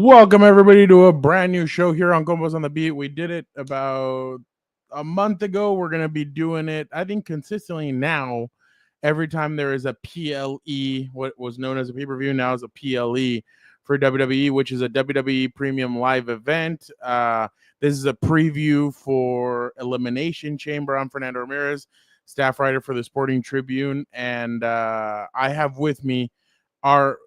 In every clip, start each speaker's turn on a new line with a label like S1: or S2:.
S1: Welcome everybody to a brand new show here on Compas on the Beat. We did it about a month ago. We're going to be doing it, I think, consistently now. Every time there is a PLE, what was known as a pay-per-view now is a PLE for WWE, which is a WWE Premium Live event. This is a preview for Elimination Chamber. I'm Fernando Ramirez, staff writer for the Sporting Tribune, and I have with me our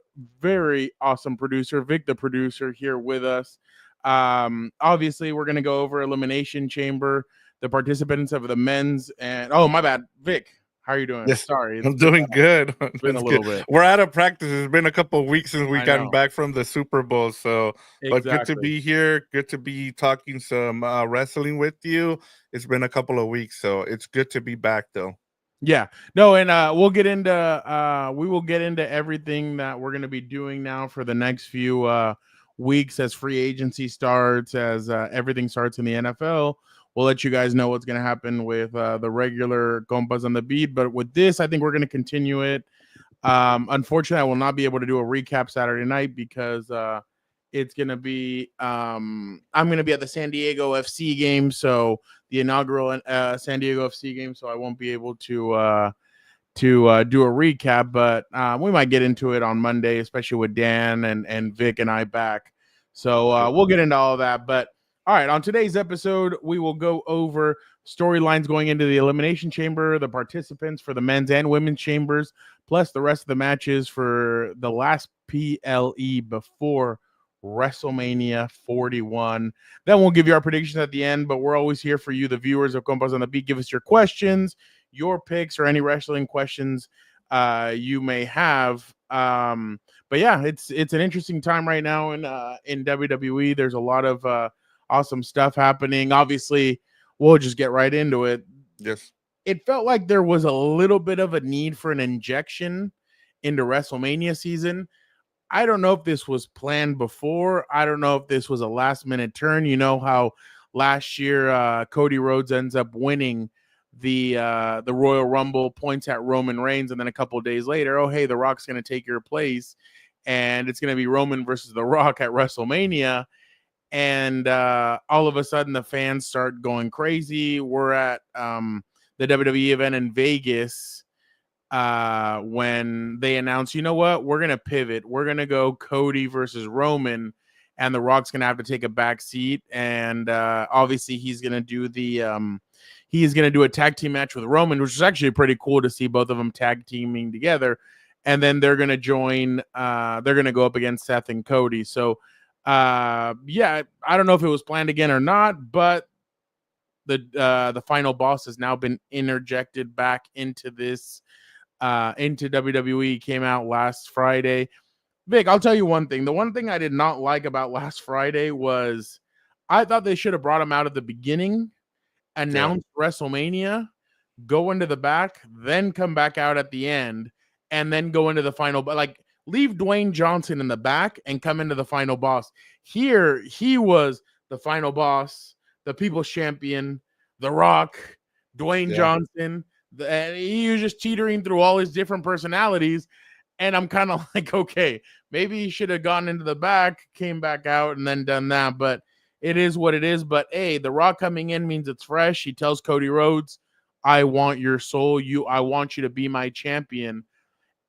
S1: very awesome producer, Vic, the producer, here with us. Obviously, we're going to go over Elimination Chamber, the participants of the men's, and oh, my bad, Vic. How are you doing?
S2: Yes,
S1: Sorry,
S2: I'm doing good.
S1: It's been a little bit.
S2: We're out of practice. It's been a couple of weeks since we
S1: I
S2: gotten
S1: know.
S2: back from the Super Bowl. So, but good to
S1: Exactly.
S2: be here. Good to be talking some wrestling with you. It's been a couple of weeks, so it's good to be back, though.
S1: Yeah, no, and we will get into everything that we're going to be doing now for the next few weeks as free agency starts, as everything starts in the NFL. We'll let you guys know what's going to happen with the regular Compas on the Beat, but with this, I think we're going to continue it. Unfortunately, I will not be able to do a recap Saturday night because it's going to be I'm going to be at the San Diego FC game, so the inaugural San Diego FC game, so I won't be able to do a recap, but we might get into it on Monday, especially with Dan and Vic and I back. So we'll get into all of that. But all right, on today's episode, we will go over storylines going into the Elimination Chamber, the participants for the men's and women's chambers, plus the rest of the matches for the last PLE before WrestleMania 41. Then we'll give you our predictions at the end, but we're always here for you, the viewers of Compas on the Beat. Give us your questions, your picks, or any wrestling questions you may have. But yeah, it's an interesting time right now in WWE. There's a lot of awesome stuff happening. Obviously, we'll just get right into it.
S2: Yes.
S1: It felt like there was a little bit of a need for an injection into WrestleMania season. I don't know if this was planned before. I don't know if this was a last-minute turn. You know how last year Cody Rhodes ends up winning the Royal Rumble, points at Roman Reigns, and then a couple of days later, oh, hey, The Rock's going to take your place, and it's going to be Roman versus The Rock at WrestleMania. And all of a sudden, the fans start going crazy. We're at the WWE event in Vegas when they announce, you know what, we're going to pivot. We're going to go Cody versus Roman, and The Rock's going to have to take a back seat. And obviously, he's going to do a tag team match with Roman, which is actually pretty cool to see both of them tag teaming together. And then they're going to join. They're going to go up against Seth and Cody. So, yeah, I don't know if it was planned again or not, but the final boss has now been interjected back into this. Into WWE, came out last Friday. Vic, I'll tell you one thing. The one thing I did not like about last Friday was I thought they should have brought him out at the beginning, announced WrestleMania, go into the back, then come back out at the end, and then go into the final. But like, leave Dwayne Johnson in the back and come into the final boss. Here, he was the final boss, the People's Champion, The Rock, Dwayne Johnson. And he was just teetering through all his different personalities. And I'm kind of like, okay, maybe he should have gone into the back, came back out, and then done that. But it is what it is. But hey, The Rock coming in means it's fresh. He tells Cody Rhodes, I want your soul. I want you to be my champion.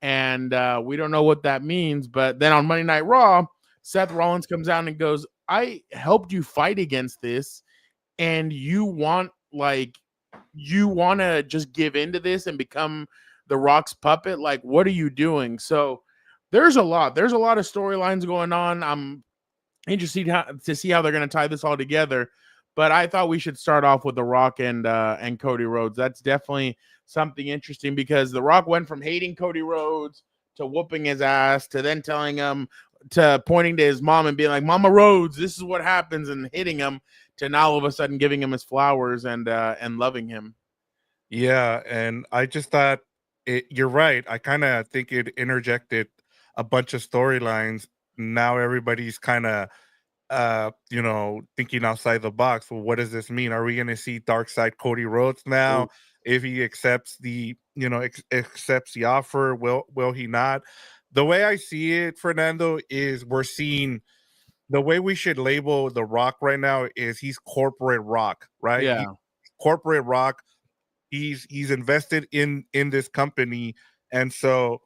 S1: And we don't know what that means. But then on Monday Night Raw, Seth Rollins comes out and goes, I helped you fight against this. And you want to just give into this and become The Rock's puppet? Like, what are you doing? So there's a lot of storylines going on. I'm interested to see how they're going to tie this all together, but I thought we should start off with The Rock and Cody Rhodes. That's definitely something interesting because The Rock went from hating Cody Rhodes to whooping his ass to then telling him, to pointing to his mom and being like, Mama Rhodes, this is what happens, and hitting him, to now all of a sudden giving him his flowers and loving him.
S2: Yeah, and I just thought you're right. I kind of think it interjected a bunch of storylines. Now everybody's kind of thinking outside the box. Well, what does this mean? Are we going to see Dark Side Cody Rhodes now? Ooh. If he accepts the accepts the offer, will he not? The way I see it, Fernando, is we're seeing the way we should label The Rock right now is he's corporate Rock, right?
S1: Yeah.
S2: Corporate Rock. He's invested in this company, and so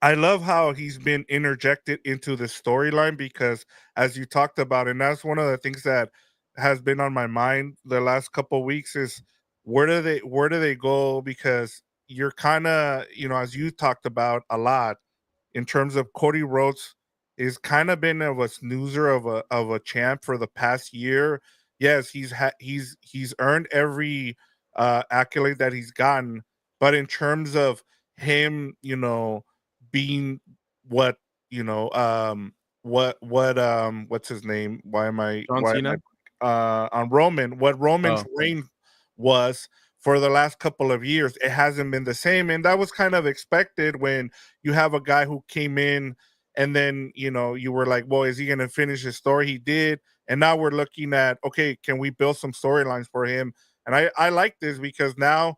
S2: I love how he's been interjected into the storyline because, as you talked about, and that's one of the things that has been on my mind the last couple weeks is where do they go? Because you're kind of, as you talked about a lot in terms of Cody Rhodes is kind of been of a snoozer of a champ for the past year. Yes, he's earned every accolade that he's gotten, but in terms of him, being what what's his name?
S1: John Cena.
S2: On Roman, what Roman's
S1: Oh,
S2: reign was for the last couple of years, it hasn't been the same, and that was kind of expected when you have a guy who came in and then you were like, well, is he going to finish his story? He did, and now we're looking at, okay, can we build some storylines for him? And I like this because now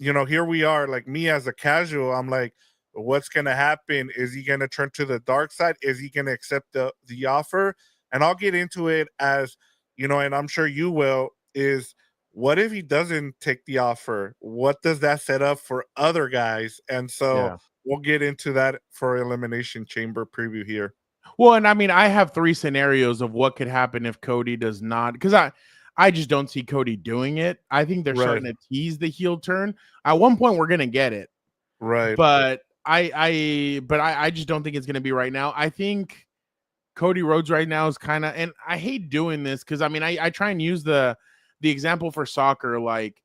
S2: here we are, like me as a casual, I'm like, what's gonna happen? Is he gonna turn to the dark side? Is he gonna accept the offer? And I'll get into it as and I'm sure you will, is what if he doesn't take the offer? What does that set up for other guys? And so
S1: yeah.
S2: we'll get into that for Elimination Chamber preview here.
S1: Well, and I mean, I have 3 scenarios of what could happen if Cody does not, because I just don't see Cody doing it. I think they're
S2: Right,
S1: starting to tease the heel turn. At one point, we're gonna get it,
S2: right,
S1: but I just don't think it's gonna be right now. I think Cody Rhodes right now is kind of, and I hate doing this because I mean, I try and use the example for soccer, like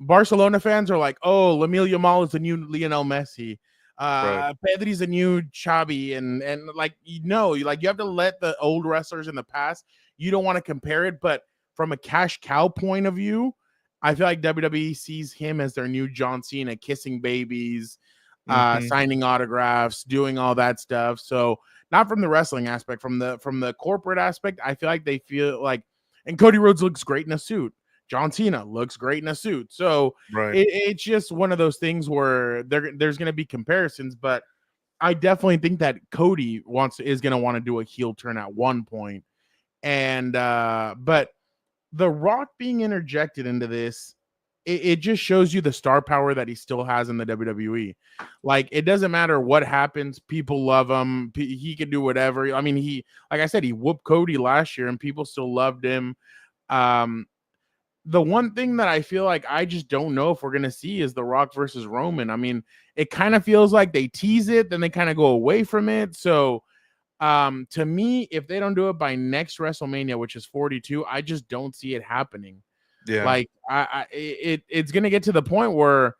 S1: Barcelona fans are like, oh, Lamine Yamal is the new Lionel Messi.
S2: right.
S1: Pedri's a new Xavi, and like you have to let the old wrestlers in the past. You don't want to compare it, but from a cash cow point of view, I feel like WWE sees him as their new John Cena, kissing babies,
S2: Hmm.
S1: signing autographs, doing all that stuff. So not from the wrestling aspect, from the corporate aspect, I feel like they feel like, and Cody Rhodes looks great in a suit. John Cena looks great in a suit. So
S2: Right.
S1: it's just one of those things where there's going to be comparisons, but I definitely think that Cody is going to want to do a heel turn at one point. And but The Rock being interjected into this, it just shows you the star power that he still has in the WWE. Like, it doesn't matter what happens, people love him. He can do whatever. I mean, like I said, he whooped Cody last year and people still loved him. Um, the one thing that I feel like I just don't know if we're going to see is The Rock versus Roman. I mean, it kind of feels like they tease it, then they kind of go away from it. So, to me, if they don't do it by next WrestleMania, which is 42, I just don't see it happening.
S2: Yeah.
S1: Like, it's going to get to the point where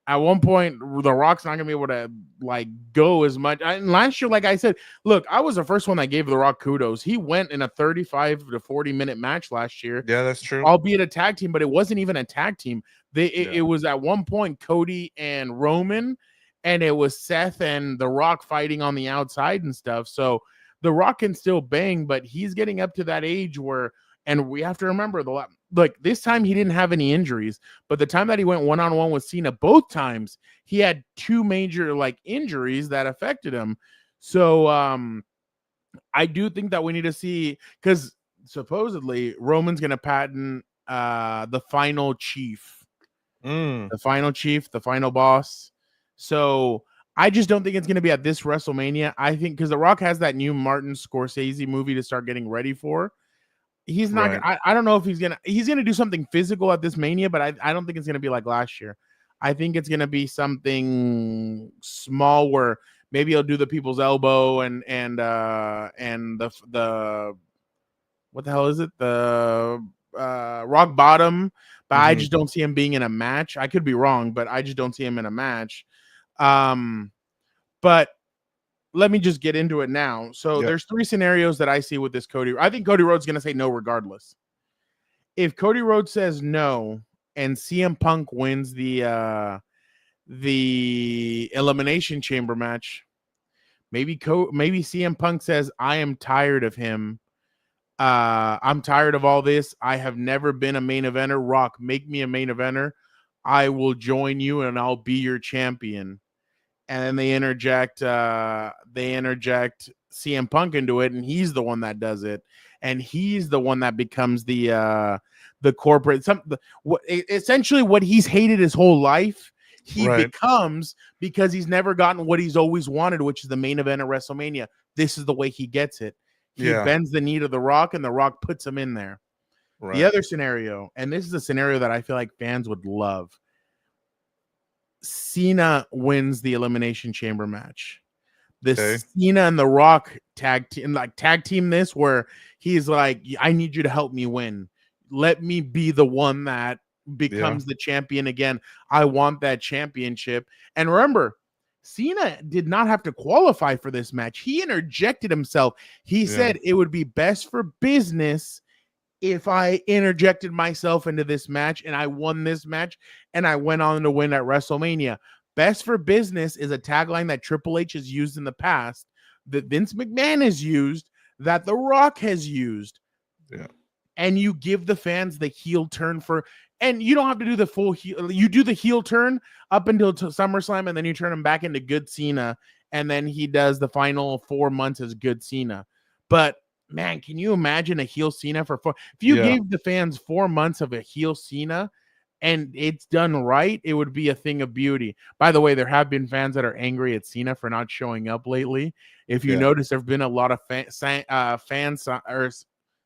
S1: at one point The Rock's not going to be able to like go as much. And last year, like I said, look, I was the first one that gave The Rock kudos. He went in a 35 to 40-minute match last year,
S2: Yeah, that's true.
S1: albeit a tag team, but it wasn't even a tag team.
S2: Yeah.
S1: It was at one point Cody and Roman, and it was Seth and The Rock fighting on the outside and stuff. So The Rock can still bang, but he's getting up to that age where, and we have to remember like this time he didn't have any injuries, but the time that he went one-on-one with Cena, both times he had 2 major like injuries that affected him. So I do think that we need to see, because supposedly Roman's gonna patent the final chief,
S2: Mm,
S1: the final boss. So I just don't think it's gonna be at this WrestleMania. I think because The Rock has that new Martin Scorsese movie to start getting ready for. He's not.
S2: right.
S1: I don't know if he's gonna do something physical at this Mania, but I don't think it's gonna be like last year. I think it's gonna be something small where maybe he'll do the people's elbow and the what the hell is it, the rock bottom. But I
S2: Hmm.
S1: just don't see him being in a match. I could be wrong, but I just don't see him in a match. Um, but let me just get into it now. So
S2: Yep.
S1: there's 3 scenarios that I see with this Cody. I think Cody Rhodes is going to say no regardless. If Cody Rhodes says no and CM Punk wins the Elimination Chamber match, maybe CM Punk says, I am tired of him. I'm tired of all this. I have never been a main eventer. Rock, make me a main eventer. I will join you and I'll be your champion. And then they interject CM Punk into it, and he's the one that does it, and he's the one that becomes the corporate essentially what he's hated his whole life. He becomes, because he's never gotten what he's always wanted, which is the main event of WrestleMania. This is the way he gets it. He bends the knee to The Rock, and The Rock puts him in there. Right. The other scenario, and this is a scenario that I feel like fans would love. Cena wins the Elimination Chamber match. Cena and The Rock tag team this, where he's like, I need you to help me win. Let me be the one that becomes the champion again. I want that championship. And remember, Cena did not have to qualify for this match. He interjected himself. He said it would be best for business if I interjected myself into this match, and I won this match, and I went on to win at WrestleMania. Best for business is a tagline that Triple H has used in the past, that Vince McMahon has used, that The Rock has used. Yeah. And you give the fans the heel turn and you don't have to do the full heel. You do the heel turn up until SummerSlam, and then you turn him back into good Cena, and then he does the final 4 months as good Cena. But man, can you imagine a heel Cena for 4? If you gave the fans 4 months of a heel Cena and it's done right, it would be a thing of beauty. By the way, there have been fans that are angry at Cena for not showing up lately. If you notice, there have been a lot of fans or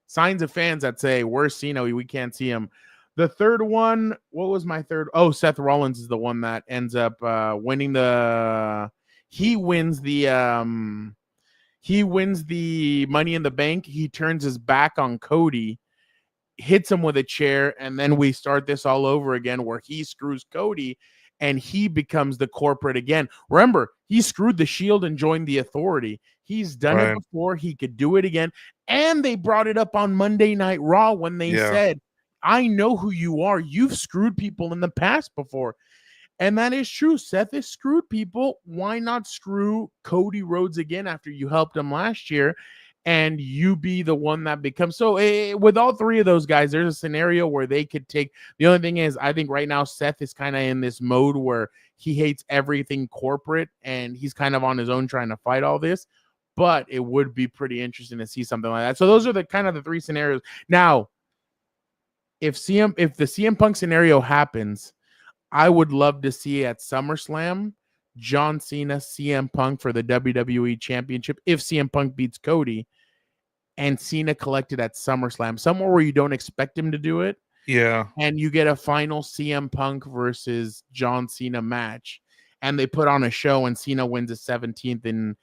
S1: signs of fans that say, where's Cena? We can't see him. The third one, what was my third? Oh, Seth Rollins is the one that ends up winning he wins the Money in the Bank. He turns his back on Cody, hits him with a chair, and then we start this all over again where he screws Cody and he becomes the corporate again. Remember, he screwed the Shield and joined the Authority. He's done it before. He could do it again. And they brought it up on Monday Night Raw when they said, I know who you are. You've screwed people in the past before. And that is true. Seth has screwed people. Why not screw Cody Rhodes again after you helped him last year, and you be the one that becomes? So with all three of those guys, there's a scenario where they could take. The only thing is, I think right now Seth is kind of in this mode where he hates everything corporate, and he's kind of on his own trying to fight all this. But it would be pretty interesting to see something like that. So those are the kind of the three scenarios. Now, if the CM Punk scenario happens, I would love to see at SummerSlam John Cena, CM Punk for the WWE Championship if CM Punk beats Cody, and Cena collected at SummerSlam, somewhere where you don't expect him to do it. Yeah. And you get a final CM Punk versus John Cena match, and they put on a show, and Cena wins the 17th in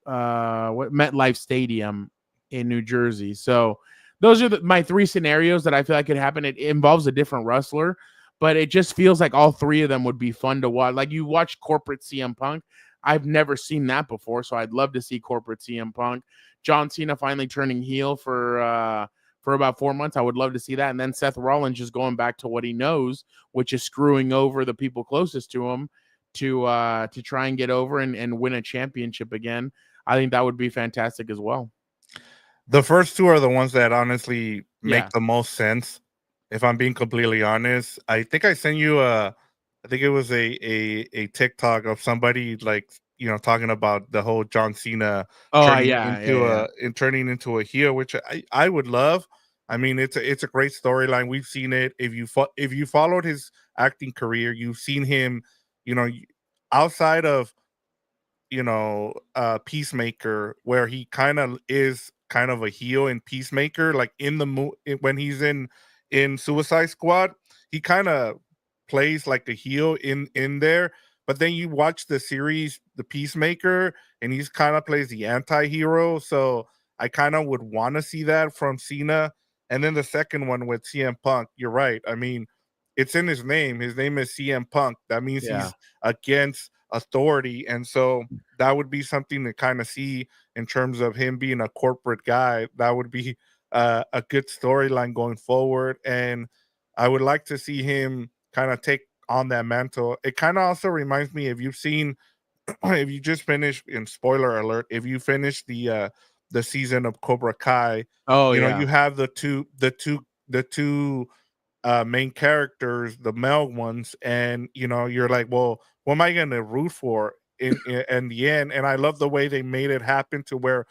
S1: MetLife Stadium in New Jersey. So those are my three scenarios that I feel like could happen. It involves a different wrestler, but it just feels like all three of them would be fun to watch. Like you watch corporate CM Punk. I've never seen that before, so I'd love to see corporate CM Punk. John Cena finally turning heel for about 4 months. I would love to see that. And then Seth Rollins just going back to what he knows, which is screwing over the people closest to him to try and get over and win a championship again. I think that would be fantastic as well.
S2: The first two are the ones that honestly make the most sense. If I'm being completely honest, I think I sent you I think it was a TikTok of somebody talking about the whole John Cena turning into a heel, which I would love. I mean, it's a great storyline. We've seen it. If you followed his acting career, you've seen him, outside of Peacemaker, where he kind of is kind of a heel in Peacemaker, like when he's in Suicide Squad, he kind of plays like a heel in there. But then you watch the series, The Peacemaker, and he's kind of plays the anti-hero. So I kind of would want to see that from Cena. And then the second one with CM Punk, you're right. I mean, it's in his name. His name is CM Punk. That means he's against authority. And so that would be something to kind of see in terms of him being a corporate guy. That would be a good storyline going forward. And I would like to see him kind of take on that mantle. It kind of also reminds me, if you just finished, in spoiler alert, if you finished the season of Cobra Kai, you have the two main characters, the male ones, and you're like, well, what am I going to root for? in the end. And I love the way they made it happen to where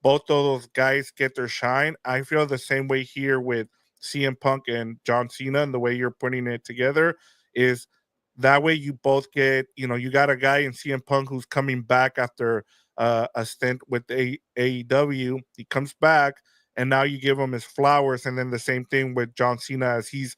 S2: both of those guys get their shine. I feel the same way here with CM Punk and John Cena, and the way you're putting it together is that way you both get, you got a guy in CM Punk who's coming back after a stint with AEW. He comes back, and now you give him his flowers. And then the same thing with John Cena as he's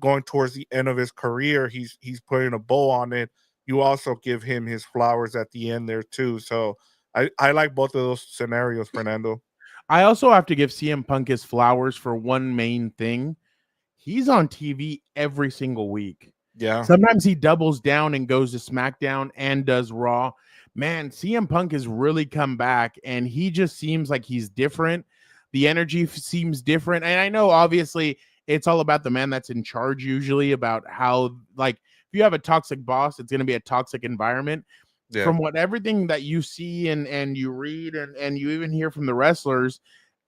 S2: going towards the end of his career. He's putting a bow on it. You also give him his flowers at the end there too. So I like both of those scenarios, Fernando.
S1: I also have to give CM Punk his flowers for one main thing. He's on TV every single week.
S2: Yeah.
S1: Sometimes he doubles down and goes to SmackDown and does Raw. Man, CM Punk has really come back, and he just seems like he's different. The energy seems different. And I know, obviously, it's all about the man that's in charge, usually, about how, like, if you have a toxic boss, it's going to be a toxic environment.
S2: Yeah.
S1: From what everything that you see and you read and you even hear from the wrestlers,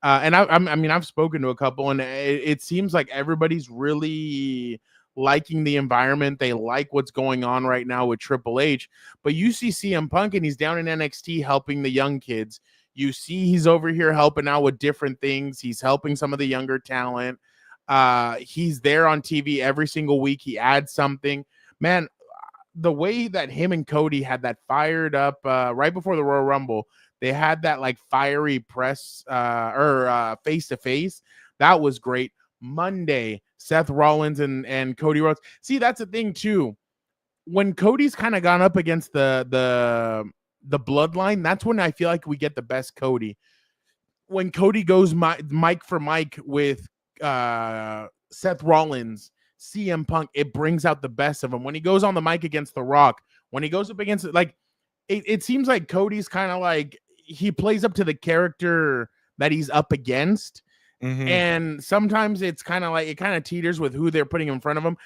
S1: and I mean, I've spoken to a couple, and it seems like everybody's really liking the environment. They like what's going on right now with Triple H. But you see CM Punk, and he's down in NXT helping the young kids. You see he's over here helping out with different things. He's helping some of the younger talent. He's there on TV every single week. He adds something. Man, the way that him and Cody had that fired up right before the Royal Rumble, they had that like fiery press or face to face. That was great. Monday, Seth Rollins and Cody Rhodes. See, that's the thing too. When Cody's kind of gone up against the bloodline, that's when I feel like we get the best Cody. When Cody goes mic for mic with Seth Rollins, CM Punk, it brings out the best of him. When he goes on the mic against The Rock, when he goes up against it, like it seems like Cody's kind of like he plays up to the character that he's up against.
S2: Mm-hmm.
S1: And sometimes it's kind of like it kind of teeters with who they're putting in front of him.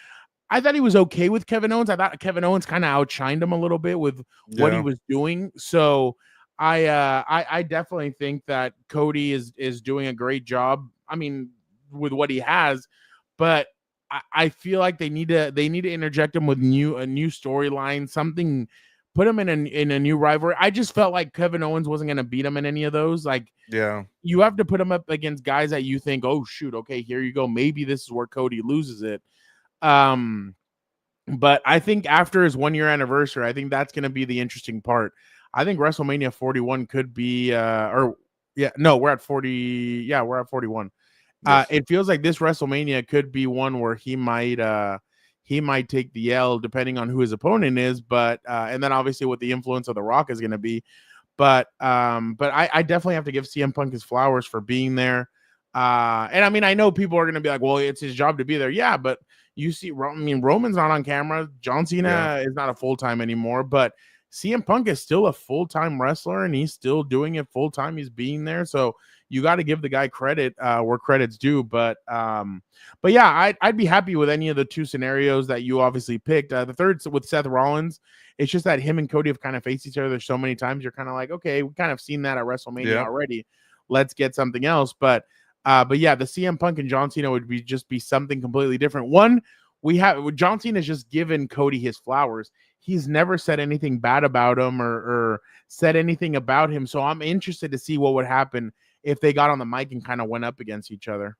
S1: I thought he was okay with Kevin Owens. I thought Kevin Owens kind of outshined him a little bit with what he was doing. So I definitely think that Cody is doing a great job. I mean, with what he has, but I feel like they need to interject him with a new storyline, something, put him in a new rivalry. I just felt like Kevin Owens wasn't going to beat him in any of those. Like,
S2: yeah,
S1: you have to put him up against guys that you think, oh shoot, okay, here you go. Maybe this is where Cody loses it. But I think after his 1 year anniversary, I think that's going to be the interesting part. I think WrestleMania 41 could be, we're at 40. Yeah, we're at 41. Yes. It feels like this WrestleMania could be one where he might take the L depending on who his opponent is, but and then obviously what the influence of The Rock is going to be. But I definitely have to give CM Punk his flowers for being there. And I mean, I know people are going to be like, well, it's his job to be there. Yeah, but you see, I mean, Roman's not on camera. John Cena is not a full-time anymore, but CM Punk is still a full-time wrestler, and he's still doing it full-time. He's being there. So you got to give the guy credit where credit's due. But yeah, I'd be happy with any of the two scenarios that you obviously picked. The third with Seth Rollins, it's just that him and Cody have kind of faced each other so many times. You're kind of like, okay, we kind of seen that at WrestleMania already. Let's get something else. But yeah, the CM Punk and John Cena would be something completely different. One, John Cena has just given Cody his flowers. He's never said anything bad about him or said anything about him. So I'm interested to see what would happen if they got on the mic and kind of went up against each other.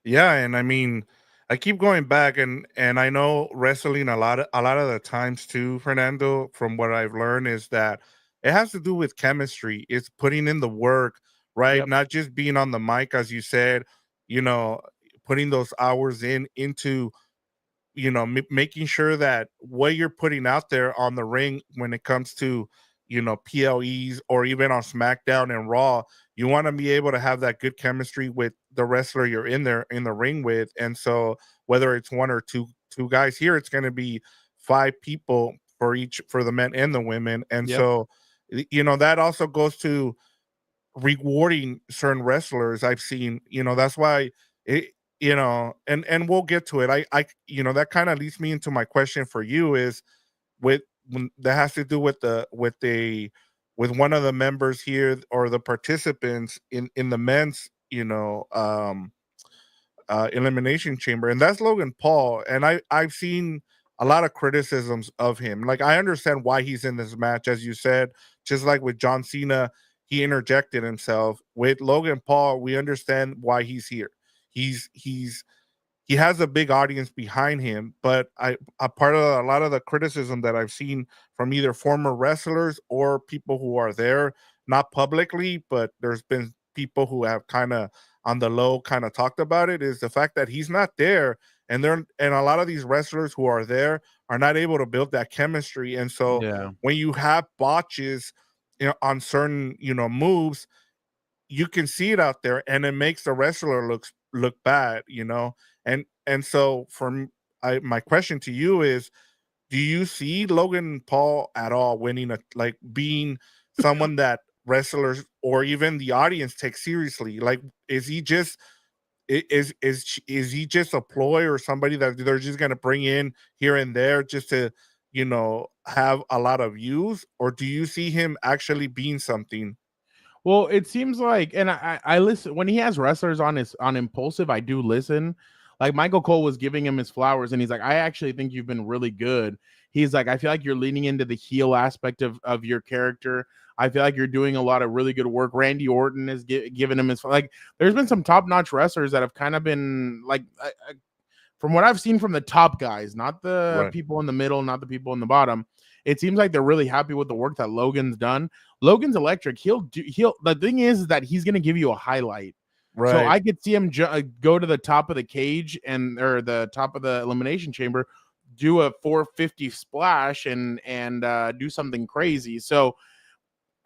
S2: Yeah, and I mean, I keep going back, and I know wrestling a lot of the times too, Fernando, from what I've learned is that it has to do with chemistry. It's putting in the work, right?
S1: Yep.
S2: Not just being on the mic, as you said, putting those hours into making sure that what you're putting out there on the ring when it comes to PLEs or even on SmackDown and Raw, you want to be able to have that good chemistry with the wrestler you're in the ring with. And so whether it's one or two guys here, it's going to be 5 people for the men and the women. And so that also goes to rewarding certain wrestlers. I've seen, that's why it, and we'll get to it. I that kind of leads me into my question for you is that has to do with one of the members here or the participants in the men's Elimination Chamber, and that's Logan Paul. And I've seen a lot of criticisms of him. Like, I understand why he's in this match, as you said, just like with John Cena, he interjected himself. With Logan Paul, we understand why he's here. He's he has a big audience behind him, but a part of a lot of the criticism that I've seen from either former wrestlers or people who are there, not publicly, but there's been people who have kind of on the low kind of talked about it, is the fact that he's not there, and a lot of these wrestlers who are there are not able to build that chemistry. And so
S1: Yeah.
S2: when you have botches, on certain, moves, you can see it out there, and it makes the wrestler look bad, and so my question to you is, do you see Logan Paul at all winning, like being someone that wrestlers or even the audience take seriously? Like, is he just is he just a ploy, or somebody that they're just going to bring in here and there just to, have a lot of views? Or do you see him actually being something?
S1: Well, it seems like, and I listen when he has wrestlers on Impulsive. I do listen. Like Michael Cole was giving him his flowers, and he's like, "I actually think you've been really good." He's like, "I feel like you're leaning into the heel aspect of your character. I feel like you're doing a lot of really good work." Randy Orton is giving him his like. There's been some top notch wrestlers that have kind of been like, from what I've seen from the top guys, not the
S2: Right.
S1: people in the middle, not the people in the bottom. It seems like they're really happy with the work that Logan's done. Logan's electric. The thing is that he's going to give you a highlight. So
S2: Right.
S1: I could see him go to the top of the cage or the top of the elimination chamber, do a 450 splash and do something crazy. So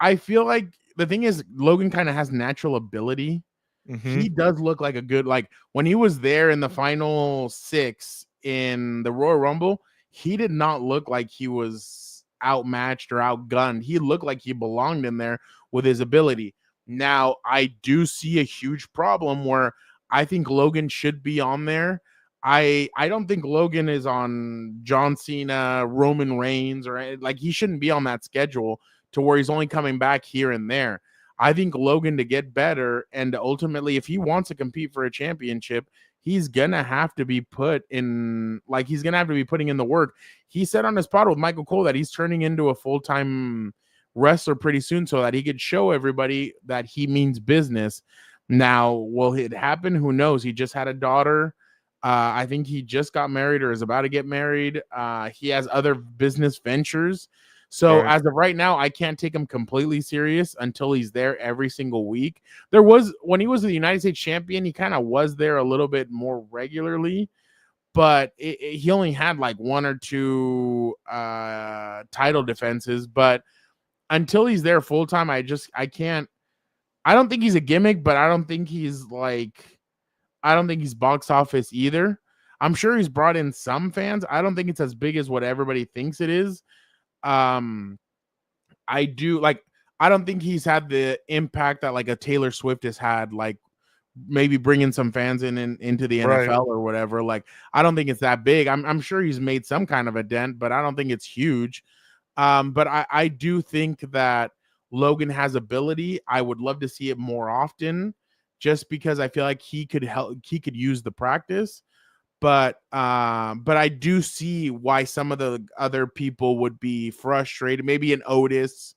S1: I feel like the thing is Logan kind of has natural ability.
S2: Mhm.
S1: He does look like a good, like when he was there in the final 6 in the Royal Rumble, he did not look like he was outmatched or outgunned. He looked like he belonged in there with his ability. Now, I do see a huge problem where I think Logan should be on there. I don't think Logan is on John Cena, Roman Reigns, or like he shouldn't be on that schedule to where he's only coming back here and there. I think Logan, to get better and ultimately, if he wants to compete for a championship, he's gonna have to be he's gonna have to be putting in the work. He said on his pod with Michael Cole that he's turning into a full-time wrestler pretty soon so that he could show everybody that he means business. Now, will it happen? Who knows? He just had a daughter. I think he just got married or is about to get married. He has other business ventures. So
S2: Right.
S1: as of right now, I can't take him completely serious until he's there every single week. There was, when he was the United States champion, he kind of was there a little bit more regularly, but he only had like 1 or 2 title defenses. But until he's there full time, I can't. I don't think he's a gimmick, but I don't think he's box office either. I'm sure he's brought in some fans. I don't think it's as big as what everybody thinks it is. Um, I don't think he's had the impact that like a Taylor Swift has had, like maybe bringing some fans into the
S2: Right.
S1: NFL or whatever. Like, I don't think it's that big. I'm sure he's made some kind of a dent, but I don't think it's huge. But I do think that Logan has ability. I would love to see it more often, just because I feel like he could use the practice. But I do see why some of the other people would be frustrated. Maybe an Otis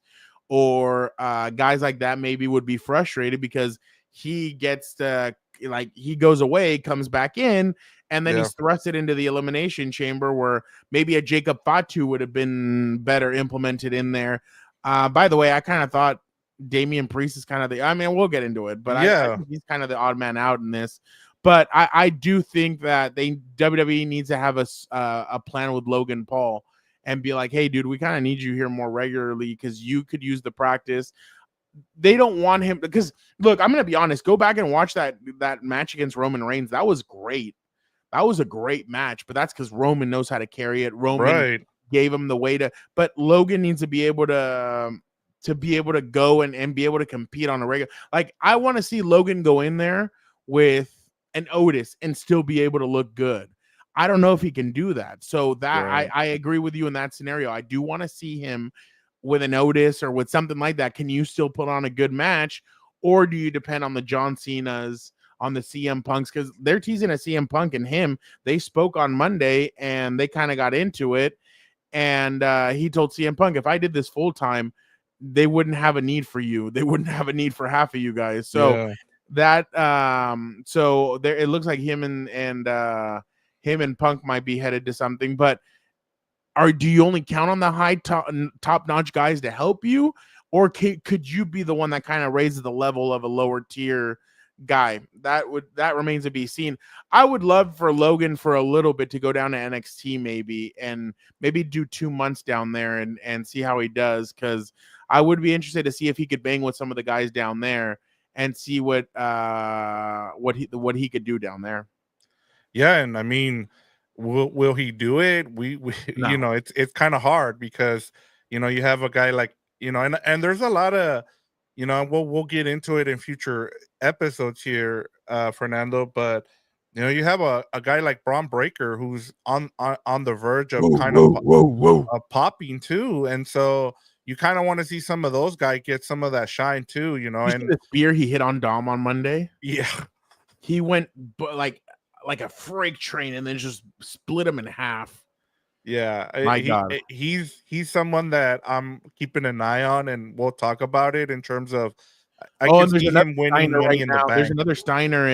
S1: or guys like that maybe would be frustrated because he gets to, like, he goes away, comes back in, and then
S2: Yeah.
S1: he's thrusted into the elimination chamber where maybe a Jacob Fatu would have been better implemented in there. By the way, I kind of thought Damian Priest is kind of I mean, we'll get into it, but I
S2: Yeah.
S1: think he's kind of the odd man out in this. But I do think that WWE needs to have a plan with Logan Paul and be like, hey, dude, we kind of need you here more regularly because you could use the practice. They don't want him because, look, I'm going to be honest. Go back and watch that match against Roman Reigns. That was great. That was a great match, but that's because Roman knows how to carry it. Roman
S2: Right.
S1: gave him the way to, but Logan needs to be able to go and be able to compete on a regular. Like, I want to see Logan go in there with an Otis and still be able to look good. I don't know if he can do that. So that
S2: Right.
S1: I agree with you in that scenario. I do want to see him with an Otis or with something like that. Can you still put on a good match, or do you depend on the John Cena's, on the CM Punks, because they're teasing a CM Punk and him. They spoke on Monday and they kind of got into it. And he told CM Punk, if I did this full time, they wouldn't have a need for you. They wouldn't have a need for half of you guys. So that so there it looks like him and Punk might be headed to something. But do you only count on the high top notch guys to help you, or could you be the one that kind of raises the level of a lower tier guy? That remains to be seen. I would love for Logan for a little bit to go down to NXT and maybe do 2 months down there and see how he does, because I would be interested to see if he could bang with some of the guys down there and see what he could do down there.
S2: Yeah, and I mean, will he do it? We
S1: No.
S2: You know, it's kind of hard because you know you have a guy like, you know, and there's a lot of, you know, we'll get into it in future episodes here, Fernando. But you know, you have a guy like Braun Breaker who's on the verge of popping too, and so you kind of want to see some of those guys get some of that shine too, you know. And
S1: the spear he hit on Dom on Monday, he went like a freight train and then just split him in half.
S2: Yeah,
S1: my God,
S2: he's someone that I'm keeping an eye on, and we'll talk about it in terms of I can see him winning Money in the Bank.
S1: There's another Steiner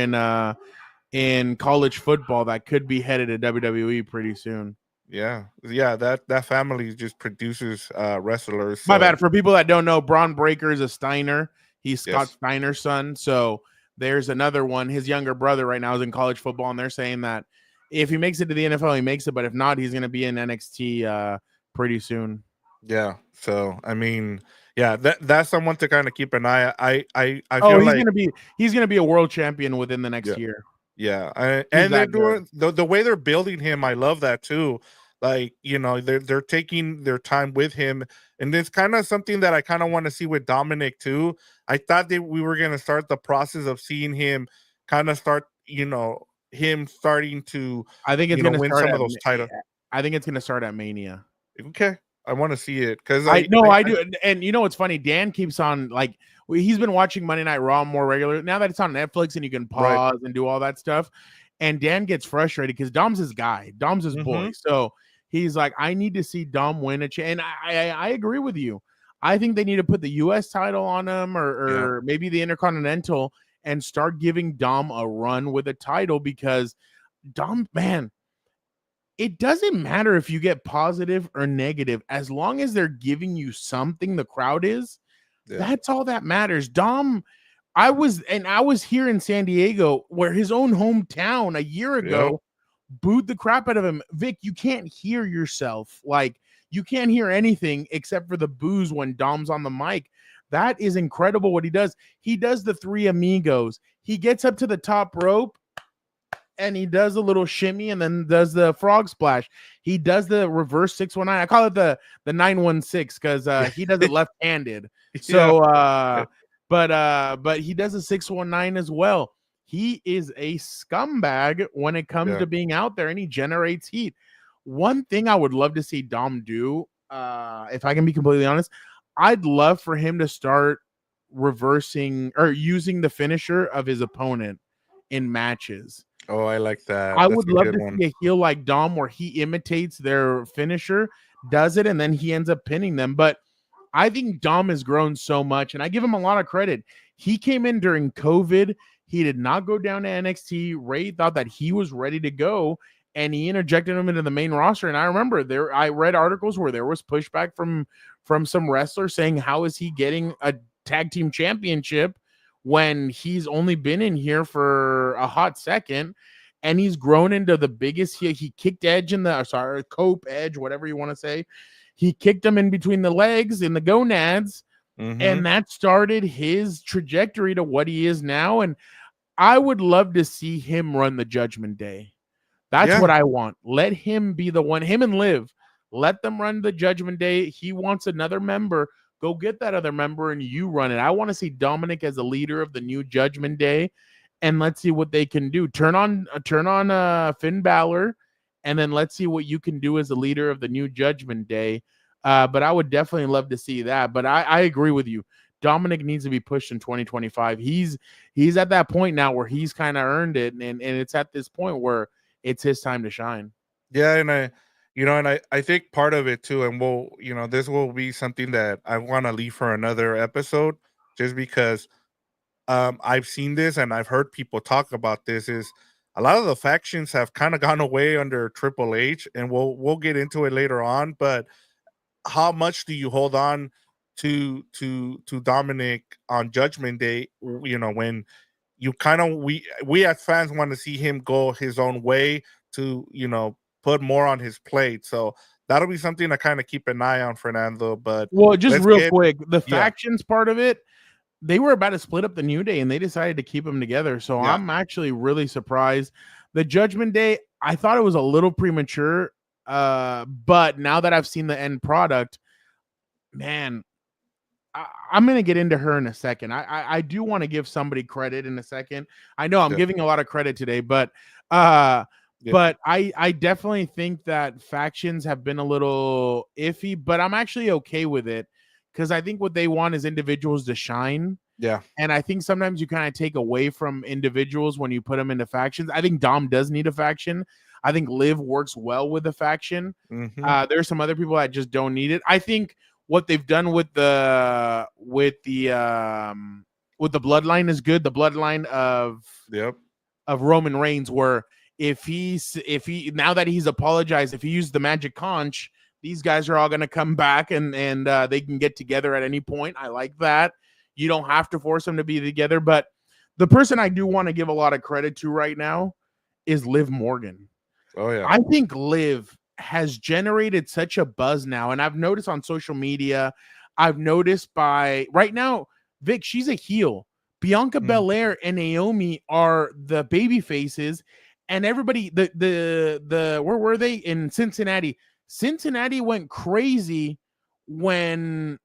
S1: in college football that could be headed to WWE pretty soon.
S2: Yeah, that family just produces wrestlers.
S1: So. My bad. For people that don't know, Braun Breaker is a Steiner. He's Scott Steiner's son. So there's another one. His younger brother right now is in college football, and they're saying that if he makes it to the NFL, he makes it. But if not, he's going to be in NXT pretty soon.
S2: Yeah. So I memean, yeah, that's someone to kind of keep an eye. I feel
S1: he's gonna be a world champion within the next year.
S2: Yeah, and they're doing the way they're building him. I love that too. Like, you know, they're taking their time with him, and it's kind of something that I kind of want to see with Dominic too. I thought that we were gonna start the process of seeing him kind of start, you know, him starting to.
S1: I think it's gonna
S2: win some of those titles.
S1: I think it's gonna start at Mania.
S2: Okay, I want to see it because
S1: I do. And you know what's funny? Dan keeps on like. He's been watching Monday Night Raw more regularly now that it's on Netflix and you can pause and do all that stuff. And Dan gets frustrated because Dom's his guy. Dom's his boy. So he's like, I need to see Dom win a and I agree with you. I think they need to put the U.S. title on him or maybe the Intercontinental and start giving Dom a run with a title, because Dom, man, it doesn't matter if you get positive or negative. As long as they're giving you something, the crowd is. That's all that matters. Dom, I was here in San Diego, where his own hometown a year ago booed the crap out of him. Vic, you can't hear yourself. Like, you can't hear anything except for the boos when Dom's on the mic. That is incredible what he does. He does the three amigos. He gets up to the top rope and he does a little shimmy and then does the frog splash. He does the reverse 619. I call it the 916 because he does it left-handed. So but he does a 619 as well. He is a scumbag when it comes to being out there, and he generates heat. One thing I would love to see Dom do, if I can be completely honest, I'd love for him to start reversing or using the finisher of his opponent in matches.
S2: Oh, I like that.
S1: I would love to see a heel like Dom where he imitates their finisher, does it, and then he ends up pinning them. But I think Dom has grown so much, and I give him a lot of credit. He came in during COVID. He did not go down to NXT. Ray thought that he was ready to go, and he interjected him into the main roster. And I remember I read articles where there was pushback from some wrestlers saying, how is he getting a tag team championship when he's only been in here for a hot second, and he's grown into the biggest. He kicked Edge Cope Edge, whatever you want to say. He kicked him in between the legs in the gonads, and that started his trajectory to what he is now. And I would love to see him run the Judgment Day. That's what I want. Let him be the one, him and Liv. Let them run the Judgment Day. He wants another member. Go get that other member and you run it. I want to see Dominic as a leader of the new Judgment Day, and let's see what they can do. Turn on Finn Balor, and then let's see what you can do as a leader of the new Judgment Day. But I would definitely love to see that. But I agree with you. Dominic needs to be pushed in 2025. He's at that point now where he's kind of earned it, and it's at this point where it's his time to shine.
S2: Yeah, and I think part of it too, and this will be something that I want to leave for another episode, just because I've seen this and I've heard people talk about this. Is a lot of the factions have kind of gone away under Triple H, and we'll get into it later on. But how much do you hold on to Dominic on Judgment Day? When you kind of we as fans want to see him go his own way to put more on his plate. So that'll be something to kind of keep an eye on, Fernando. But
S1: just real quick, the factions part of it, they were about to split up the New Day and they decided to keep them together. So I'm actually really surprised. The Judgment Day, I thought it was a little premature, but now that I've seen the end product, man, I'm going to get into her in a second. I do want to give somebody credit in a second. I know I'm giving a lot of credit today, but but I definitely think that factions have been a little iffy, but I'm actually okay with it because I think what they want is individuals to shine.
S2: Yeah.
S1: And I think sometimes you kind of take away from individuals when you put them into factions. I think Dom does need a faction. I think Liv works well with a faction.
S2: Mm-hmm.
S1: There's some other people that just don't need it. I think what they've done with the bloodline is good. The bloodline of Roman Reigns, where if he now that he's apologized, if he used the magic conch, these guys are all going to come back and they can get together at any point. I like that. You don't have to force them to be together. But the person I do want to give a lot of credit to right now is Liv Morgan.
S2: Oh, yeah.
S1: I think Liv has generated such a buzz now. And I've noticed on social media, I've noticed by right now, Vic, she's a heel. Bianca Belair and Naomi are the baby faces. And everybody, where were they? In Cincinnati. Cincinnati went crazy when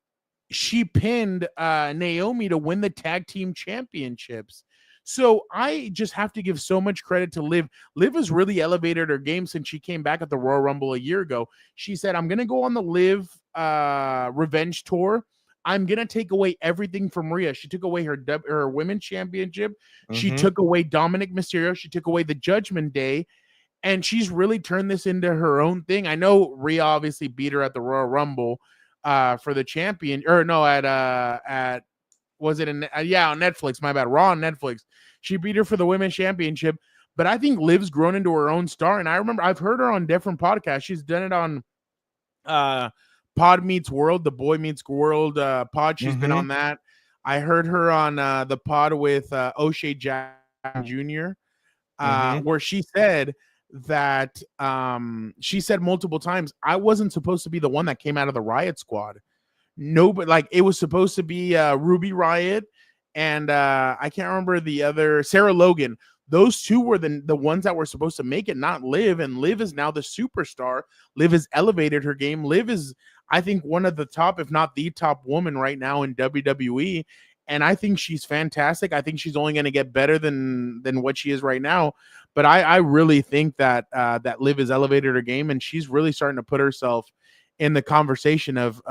S1: she pinned Naomi to win the tag team championships. So I just have to give so much credit to Liv. Liv has really elevated her game since she came back at the Royal Rumble a year ago. She said, I'm going to go on the Liv revenge tour. I'm going to take away everything from Rhea. She took away her women's championship. She took away Dominic Mysterio. She took away the Judgment Day. And she's really turned this into her own thing. I know Rhea obviously beat her at the Royal Rumble for the champion. Or no, at was it on Netflix? My bad. Raw on Netflix. She beat her for the women's championship. But I think Liv's grown into her own star. And I remember I've heard her on different podcasts. She's done it on Pod Meets World, the Boy Meets World pod. She's been on that. I heard her on the pod with O'Shea Jackson Jr., where she said that she said multiple times, I wasn't supposed to be the one that came out of the Riot Squad. No, but like it was supposed to be Ruby Riot and I can't remember the other, Sarah Logan. Those two were the ones that were supposed to make it, not Liv. And Liv is now the superstar. Liv has elevated her game. Liv is, I think, one of the top, if not the top woman right now in WWE. And I think she's fantastic. I think she's only going to get better than what she is right now. But I really think that that Liv has elevated her game, and she's really starting to put herself in the conversation of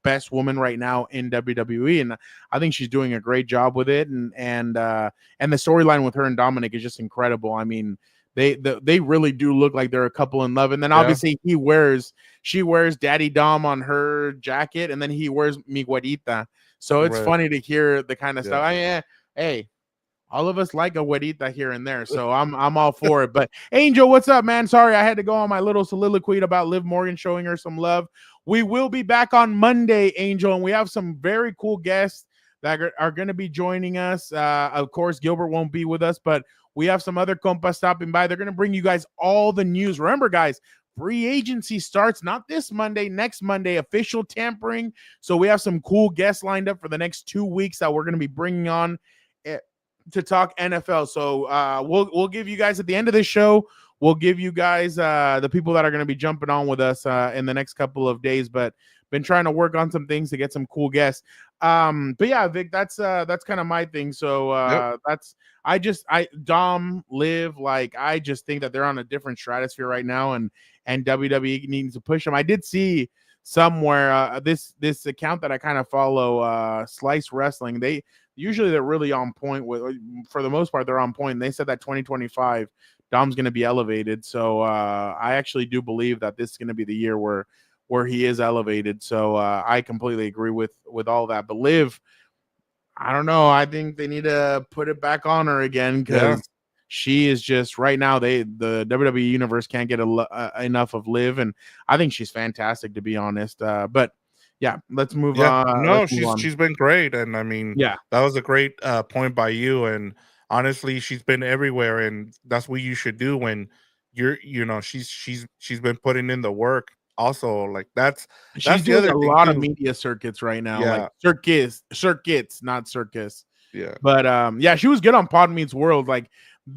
S1: best woman right now in WWE. And I think she's doing a great job with it. And the storyline with her and Dominic is just incredible. I mean, they really do look like they're a couple in love. And then obviously she wears Daddy Dom on her jacket, and then he wears Mi Güerita. So it's funny to hear the kind of stuff. Hey, all of us like a güerita here and there, so I'm all for it. But Angel, what's up, man? Sorry, I had to go on my little soliloquy about Liv Morgan, showing her some love. We will be back on Monday, Angel, and we have some very cool guests that are going to be joining us. Of course, Gilbert won't be with us, but we have some other compas stopping by. They're going to bring you guys all the news. Remember, guys, free agency starts not this Monday, next Monday, official tampering. So we have some cool guests lined up for the next 2 weeks that we're going to be bringing on to talk NFL. So we'll give you guys at the end of this show, we'll give you guys the people that are going to be jumping on with us in the next couple of days, but been trying to work on some things to get some cool guests. But yeah, Vic, that's kind of my thing. So Dom, Liv, like, I just think that they're on a different stratosphere right now, and WWE needs to push them. I did see somewhere. This account that I kind of follow, Slice Wrestling, they're really on point with, for the most part, they're on point. And they said that 2025 Dom's going to be elevated. So I actually do believe that this is going to be the year where he is elevated. So I completely agree with all that. But Liv, I don't know. I think they need to put it back on her again because she is just right now. The WWE Universe can't get enough of Liv, and I think she's fantastic, to be honest. But yeah, let's move on.
S2: No, she's been great, and I mean,
S1: yeah,
S2: that was a great point by you. And honestly, she's been everywhere, and that's what you should do when she's been putting in the work. Also, like
S1: she's
S2: the
S1: doing
S2: other
S1: a
S2: thing
S1: lot
S2: too.
S1: of media circuits right now,
S2: Yeah.
S1: like circuits, not circus.
S2: Yeah.
S1: But yeah, she was good on Pod Meets World. Like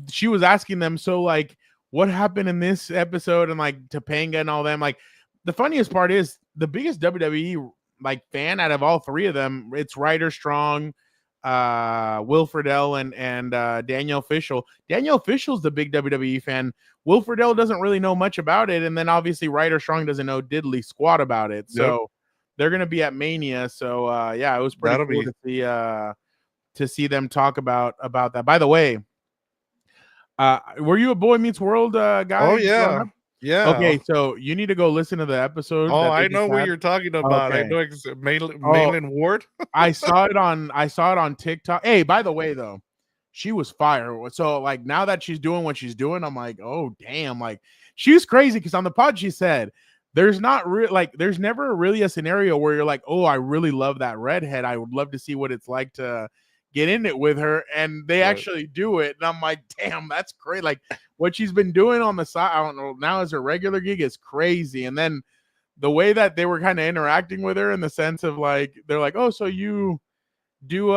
S1: she was asking them, so like what happened in this episode, and like Topanga and all them. Like the funniest part is the biggest WWE like fan out of all three of them. It's Ryder Strong, Will Friedle, and Danielle Fishel. Danielle Fishel's the big WWE fan. Will Friedle doesn't really know much about it, and then obviously Ryder Strong doesn't know diddly squat about it. So they're gonna be at Mania. So yeah, it was pretty cool to see them talk about that. By the way, were you a Boy Meets World guy?
S2: Oh yeah. Yeah.
S1: Okay, so you need to go listen to the episode.
S2: Oh, I know what you're talking about.
S1: Okay.
S2: I know Malin Ward.
S1: I saw it on TikTok. Hey, by the way, though, she was fire. So like now that she's doing what she's doing, I'm like, oh damn, like she was crazy because on the pod she said there's never really a scenario where you're like, oh, I really love that redhead. I would love to see what it's like to get in it with her, and they actually do it, and I'm like, damn, that's great. Like what she's been doing on the side, I don't know, now as her regular gig is crazy. And then the way that they were kind of interacting with her in the sense of like, they're like, oh, so you do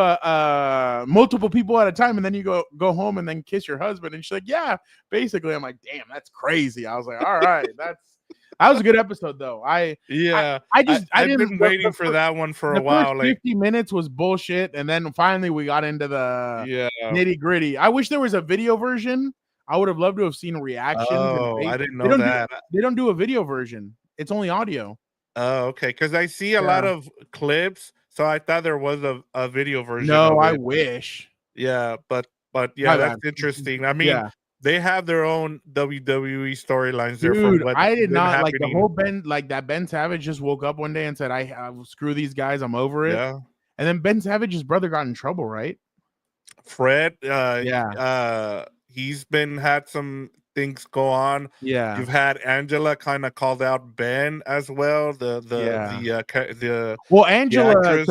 S1: multiple people at a time, and then you go home and then kiss your husband, and she's like, yeah, basically. I'm like, damn, that's crazy. I was like, all right, that was a good episode though. I've
S2: been waiting for that one for a while.
S1: Like 50 minutes was bullshit, and then finally we got into the nitty gritty. I wish there was a video version. I would have loved to have seen reactions.
S2: Oh, I didn't know that.
S1: They don't do a video version. It's only audio.
S2: Oh, okay. Because I see a lot of clips, so I thought there was a video version.
S1: No, I wish.
S2: Yeah, but yeah, that's interesting. I mean, they have their own WWE storylines there.
S1: Dude, I did not like the whole Ben Savage just woke up one day and said, I screw these guys, I'm over it.
S2: Yeah.
S1: And then Ben Savage's brother got in trouble, right?
S2: Fred, he's had some things go on.
S1: Yeah.
S2: You've had Angela kind of called out Ben as well.
S1: Angela,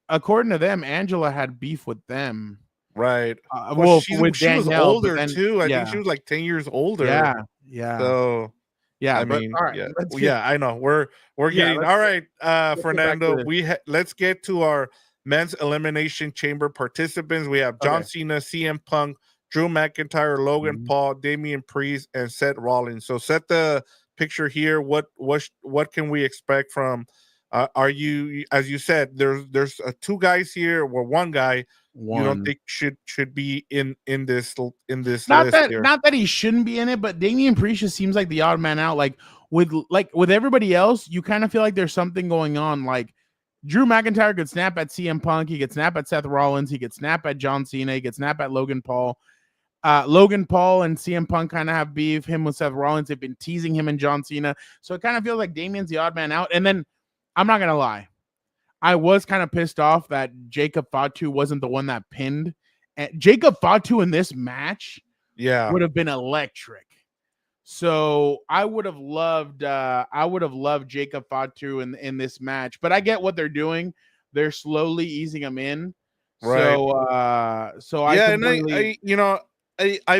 S1: according to them, Angela had beef with them.
S2: Right.
S1: She was
S2: older too. I think she was like 10 years older.
S1: Yeah.
S2: So I mean, all right, I know. We're getting all right, Fernando. Let's get to our men's Elimination Chamber participants. We have John Cena, CM Punk, Drew McIntyre, Logan Paul, Damian Priest, and Seth Rollins. So set the picture here. What can we expect from? Are you, as you said, there's two guys here, or one guy you don't think should be in this list here?
S1: Not that he shouldn't be in it, but Damian Priest just seems like the odd man out. Like with everybody else, you kind of feel like there's something going on. Like Drew McIntyre could snap at CM Punk, he could snap at Seth Rollins, he could snap at John Cena, he could snap at Logan Paul. Logan Paul and CM Punk kind of have beef. Him with Seth Rollins, they've been teasing him and John Cena, so it kind of feels like Damian's the odd man out. And then I'm not gonna lie, I was kind of pissed off that Jacob Fatu wasn't the one that pinned. And Jacob Fatu in this match, would have been electric. So I would have loved Jacob Fatu in this match. But I get what they're doing. They're slowly easing him in. Right. So
S2: I've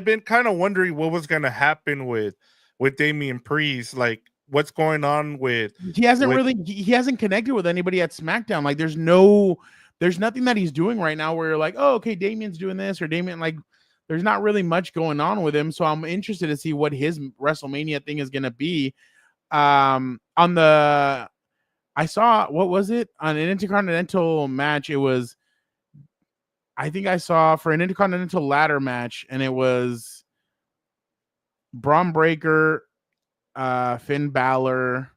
S2: been kind of wondering what was going to happen with Damian Priest. Like, what's going on with
S1: he hasn't connected with anybody at SmackDown. Like there's nothing that he's doing right now where you're like, oh, okay, Damian's doing this, or Damian, like there's not really much going on with him. So I'm interested to see what his WrestleMania thing is gonna be. I saw, what was it? On an Intercontinental match, it was, I think I saw for an Intercontinental ladder match, and it was Braun Breaker, Finn Balor,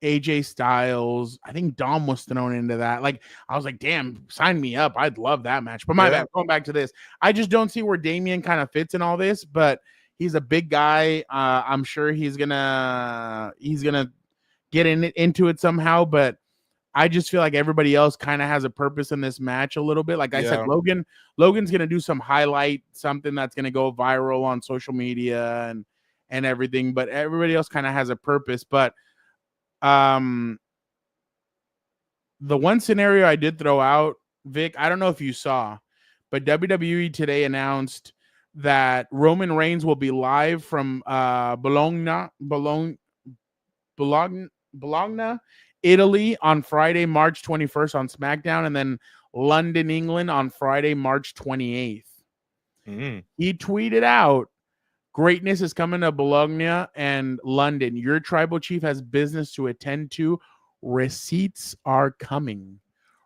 S1: AJ Styles. I think Dom was thrown into that. Like, I was like, damn, sign me up. I'd love that match. But my bad, going back to this, I just don't see where Damian kind of fits in all this, but he's a big guy. I'm sure he's gonna get into it somehow, but I just feel like everybody else kind of has a purpose in this match a little bit. Like I said, Logan's gonna do some highlight, something that's gonna go viral on social media and everything, but everybody else kind of has a purpose. But the one scenario I did throw out, Vic, I don't know if you saw, but WWE today announced that Roman Reigns will be live from Bologna, Italy on Friday, March 21st on SmackDown, and then London, England on Friday, March 28th. He tweeted out, greatness is coming to Bologna and London. Your tribal chief has business to attend to. Receipts are coming.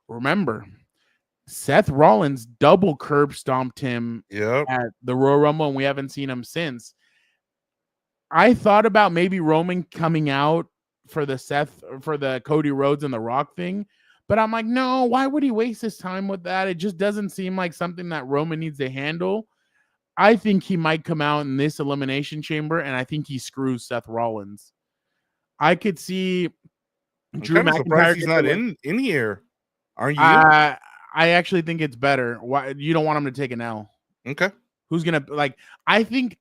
S1: Remember, Seth Rollins double curb stomped him at the Royal Rumble, and we haven't seen him since. I thought about maybe Roman coming out for the Cody Rhodes and The Rock thing, but I'm like, no, why would he waste his time with that? It just doesn't seem like something that Roman needs to handle. I think he might come out in this Elimination Chamber, and I think he screws Seth Rollins. I could see
S2: Drew McIntyre. Surprised he's not in here. Aren't you?
S1: I actually think it's better. Why you don't want him to take an L?
S2: Okay.
S1: Who's gonna like? I think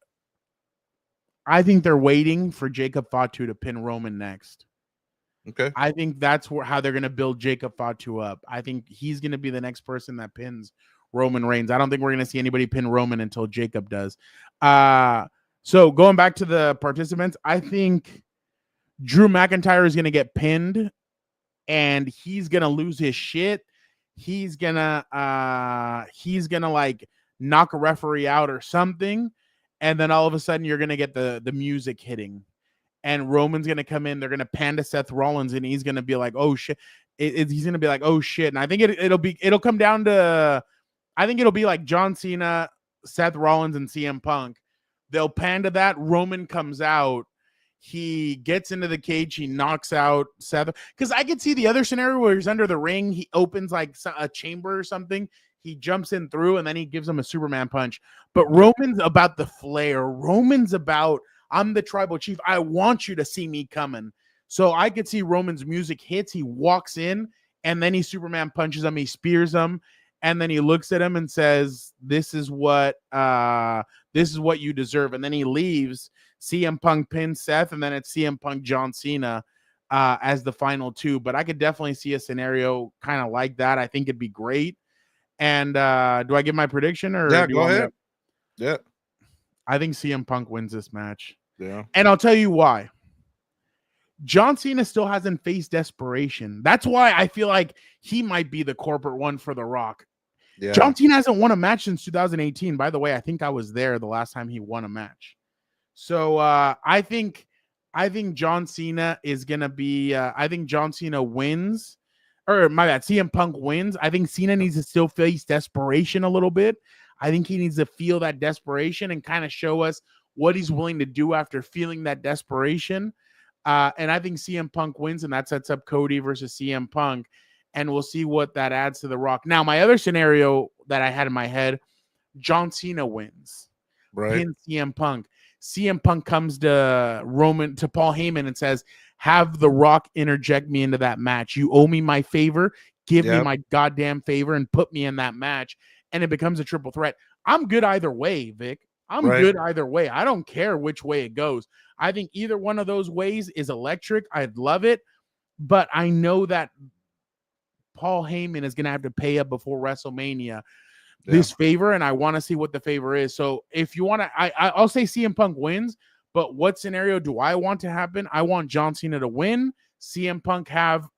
S1: they're waiting for Jacob Fatu to pin Roman next.
S2: Okay.
S1: I think that's how they're gonna build Jacob Fatu up. I think he's gonna be the next person that pins Roman Reigns. I don't think we're gonna see anybody pin Roman until Jacob does. So going back to the participants, I think Drew McIntyre is gonna get pinned, and he's gonna lose his shit. He's gonna like knock a referee out or something, and then all of a sudden you're gonna get the music hitting, and Roman's gonna come in. They're gonna pan to Seth Rollins, and he's gonna be like, "Oh shit!" He's gonna be like, "Oh shit!" And I think it'll come down to, I think it'll be like John Cena, Seth Rollins, and CM Punk. They'll pan to that. Roman comes out. He gets into the cage. He knocks out Seth. Because I could see the other scenario where he's under the ring. He opens like a chamber or something. He jumps in through, and then he gives him a Superman punch. But Roman's about the flair. Roman's about, I'm the tribal chief. I want you to see me coming. So I could see Roman's music hits. He walks in, and then he Superman punches him. He spears him, and then he looks at him and says, "This is what you deserve." And then he leaves. CM Punk pins Seth, and then it's CM Punk, John Cena as the final two. But I could definitely see a scenario kind of like that. I think it'd be great. And do I give my prediction, or
S2: yeah,
S1: do you
S2: go
S1: want
S2: ahead? Yeah,
S1: I think CM Punk wins this match.
S2: Yeah,
S1: and I'll tell you why. John Cena still hasn't faced desperation. That's why I feel like he might be the corporate one for The Rock. Yeah. John Cena hasn't won a match since 2018. By the way, I think I was there the last time he won a match. So I think John Cena is gonna be. I think John Cena wins, or my bad, CM Punk wins. I think Cena needs to still face desperation a little bit. I think he needs to feel that desperation and kind of show us what he's willing to do after feeling that desperation. And I think CM Punk wins, and that sets up Cody versus CM Punk, and we'll see what that adds to The Rock. Now, my other scenario that I had in my head, John Cena wins, pin CM Punk. CM Punk comes to Paul Heyman and says, have The Rock interject me into that match. You owe me my favor. Give me my goddamn favor and put me in that match. And it becomes a triple threat. I'm good either way, Vic. I'm good either way. I don't care which way it goes. I think either one of those ways is electric. I'd love it. But I know that Paul Heyman is going to have to pay up before WrestleMania this favor, and I want to see what the favor is. So if you want to, I'll say CM Punk wins, but what scenario do I want to happen? I want John Cena to win, CM Punk have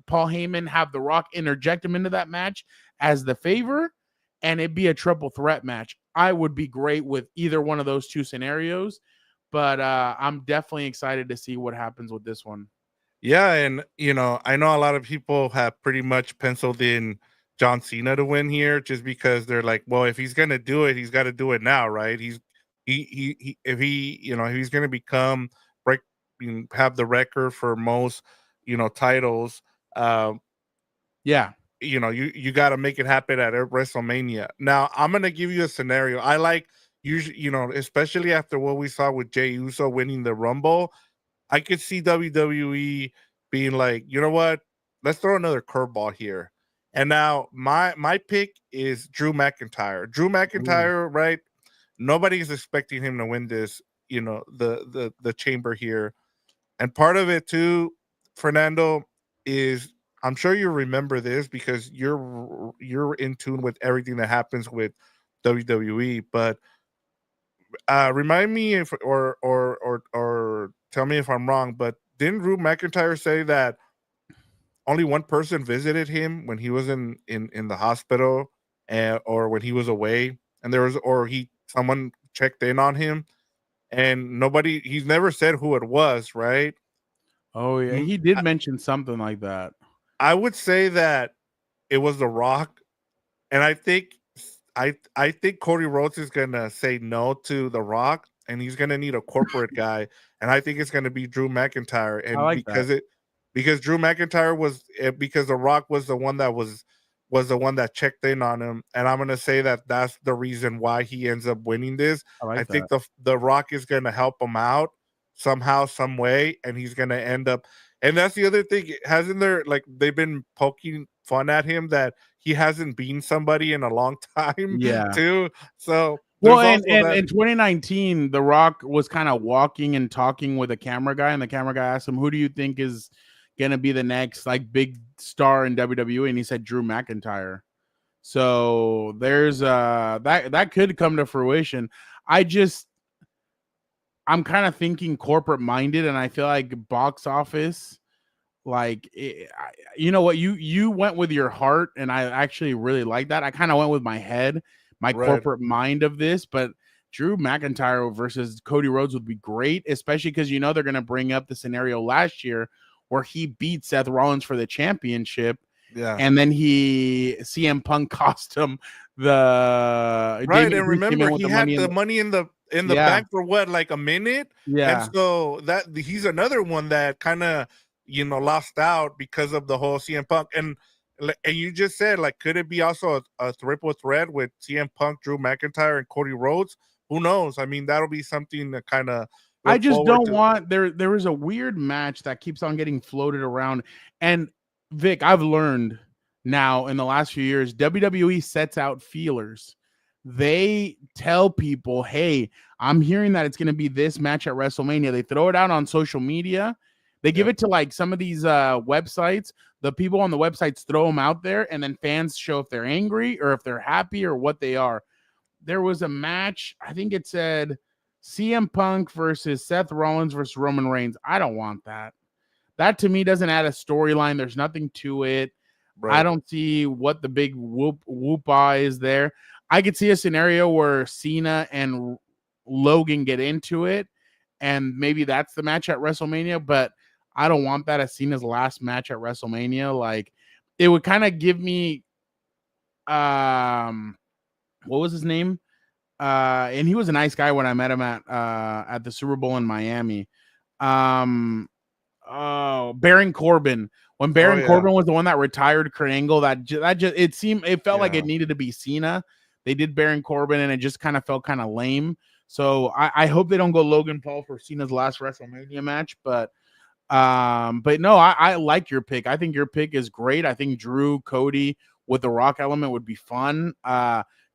S1: Paul Heyman have The Rock interject him into that match as the favor, and it'd be a triple threat match. I would be great with either one of those two scenarios, but I'm definitely excited to see what happens with this one.
S2: Yeah, and I know a lot of people have pretty much penciled in John Cena to win here, just because they're like, well, if he's gonna do it, he's got to do it now, right? If he's gonna have the record for most, titles.
S1: Yeah.
S2: You got to make it happen at WrestleMania. Now, I'm going to give you a scenario. I like, usually, especially after what we saw with Jey Uso winning the Rumble, I could see WWE being like, you know what? Let's throw another curveball here. And now my pick is Drew McIntyre. Drew McIntyre, right? Nobody's expecting him to win this, the chamber here. And part of it too, Fernando, is I'm sure you remember this because you're in tune with everything that happens with WWE. But remind me if or tell me if I'm wrong. But didn't Drew McIntyre say that only one person visited him when he was in the hospital, or when he was away, and someone checked in on him, and he's never said who it was, right?
S1: Oh yeah, he did mention something like that.
S2: I would say that it was The Rock, and I think Cody Rhodes is gonna say no to The Rock, and he's gonna need a corporate guy, and I think it's gonna be Drew McIntyre, and
S1: I like that.
S2: Because Drew McIntyre because The Rock was the one that checked in on him, and I'm gonna say that that's the reason why he ends up winning this.
S1: I like
S2: I
S1: that.
S2: think the Rock is gonna help him out somehow, some way, and he's gonna end up. And that's the other thing. Hasn't there, like, they've been poking fun at him that he hasn't been somebody in a long time,
S1: Yeah.
S2: too. So
S1: well, and in 2019, The Rock was kind of walking and talking with a camera guy, and the camera guy asked him, "Who do you think is gonna be the next like big star in WWE?" And he said Drew McIntyre. So there's that could come to fruition. I'm kind of thinking corporate minded, and I feel like box office, like you know what, you went with your heart, and I actually really like that. I kind of went with my head, my corporate mind of this, but Drew McIntyre versus Cody Rhodes would be great, especially because they're going to bring up the scenario last year where he beat Seth Rollins for the championship.
S2: Yeah.
S1: And then CM Punk cost him the
S2: right. And remember, he had the money in the bank for what, like a minute?
S1: Yeah.
S2: And so that he's another one that kind of, lost out because of the whole CM Punk. And you just said, like, could it be also a triple threat with CM Punk, Drew McIntyre, and Cody Rhodes? Who knows? I mean, that'll be something to kind of.
S1: I just don't want there is a weird match that keeps on getting floated around. And Vic, I've learned now in the last few years, WWE sets out feelers. They tell people, hey, I'm hearing that it's going to be this match at WrestleMania. They throw it out on social media. They give it to like some of these websites. The people on the websites throw them out there, and then fans show if they're angry or if they're happy or what they are. There was a match, I think it said CM Punk versus Seth Rollins versus Roman Reigns. I don't want that. That to me doesn't add a storyline. There's nothing to it. Right. I don't see what the big whoop-ah is there. I could see a scenario where Cena and Logan get into it, and maybe that's the match at WrestleMania, but I don't want that as Cena's last match at WrestleMania. Like, it would kind of give me what was his name? And he was a nice guy when I met him at the Super Bowl in Miami. Baron Corbin. When Baron Corbin was the one that retired Kurt Angle, it felt like it needed to be Cena. They did Baron Corbin, and it just kind of felt kind of lame. So I hope they don't go Logan Paul for Cena's last WrestleMania match. But no, I like your pick. I think your pick is great. I think Drew, Cody with the Rock element would be fun.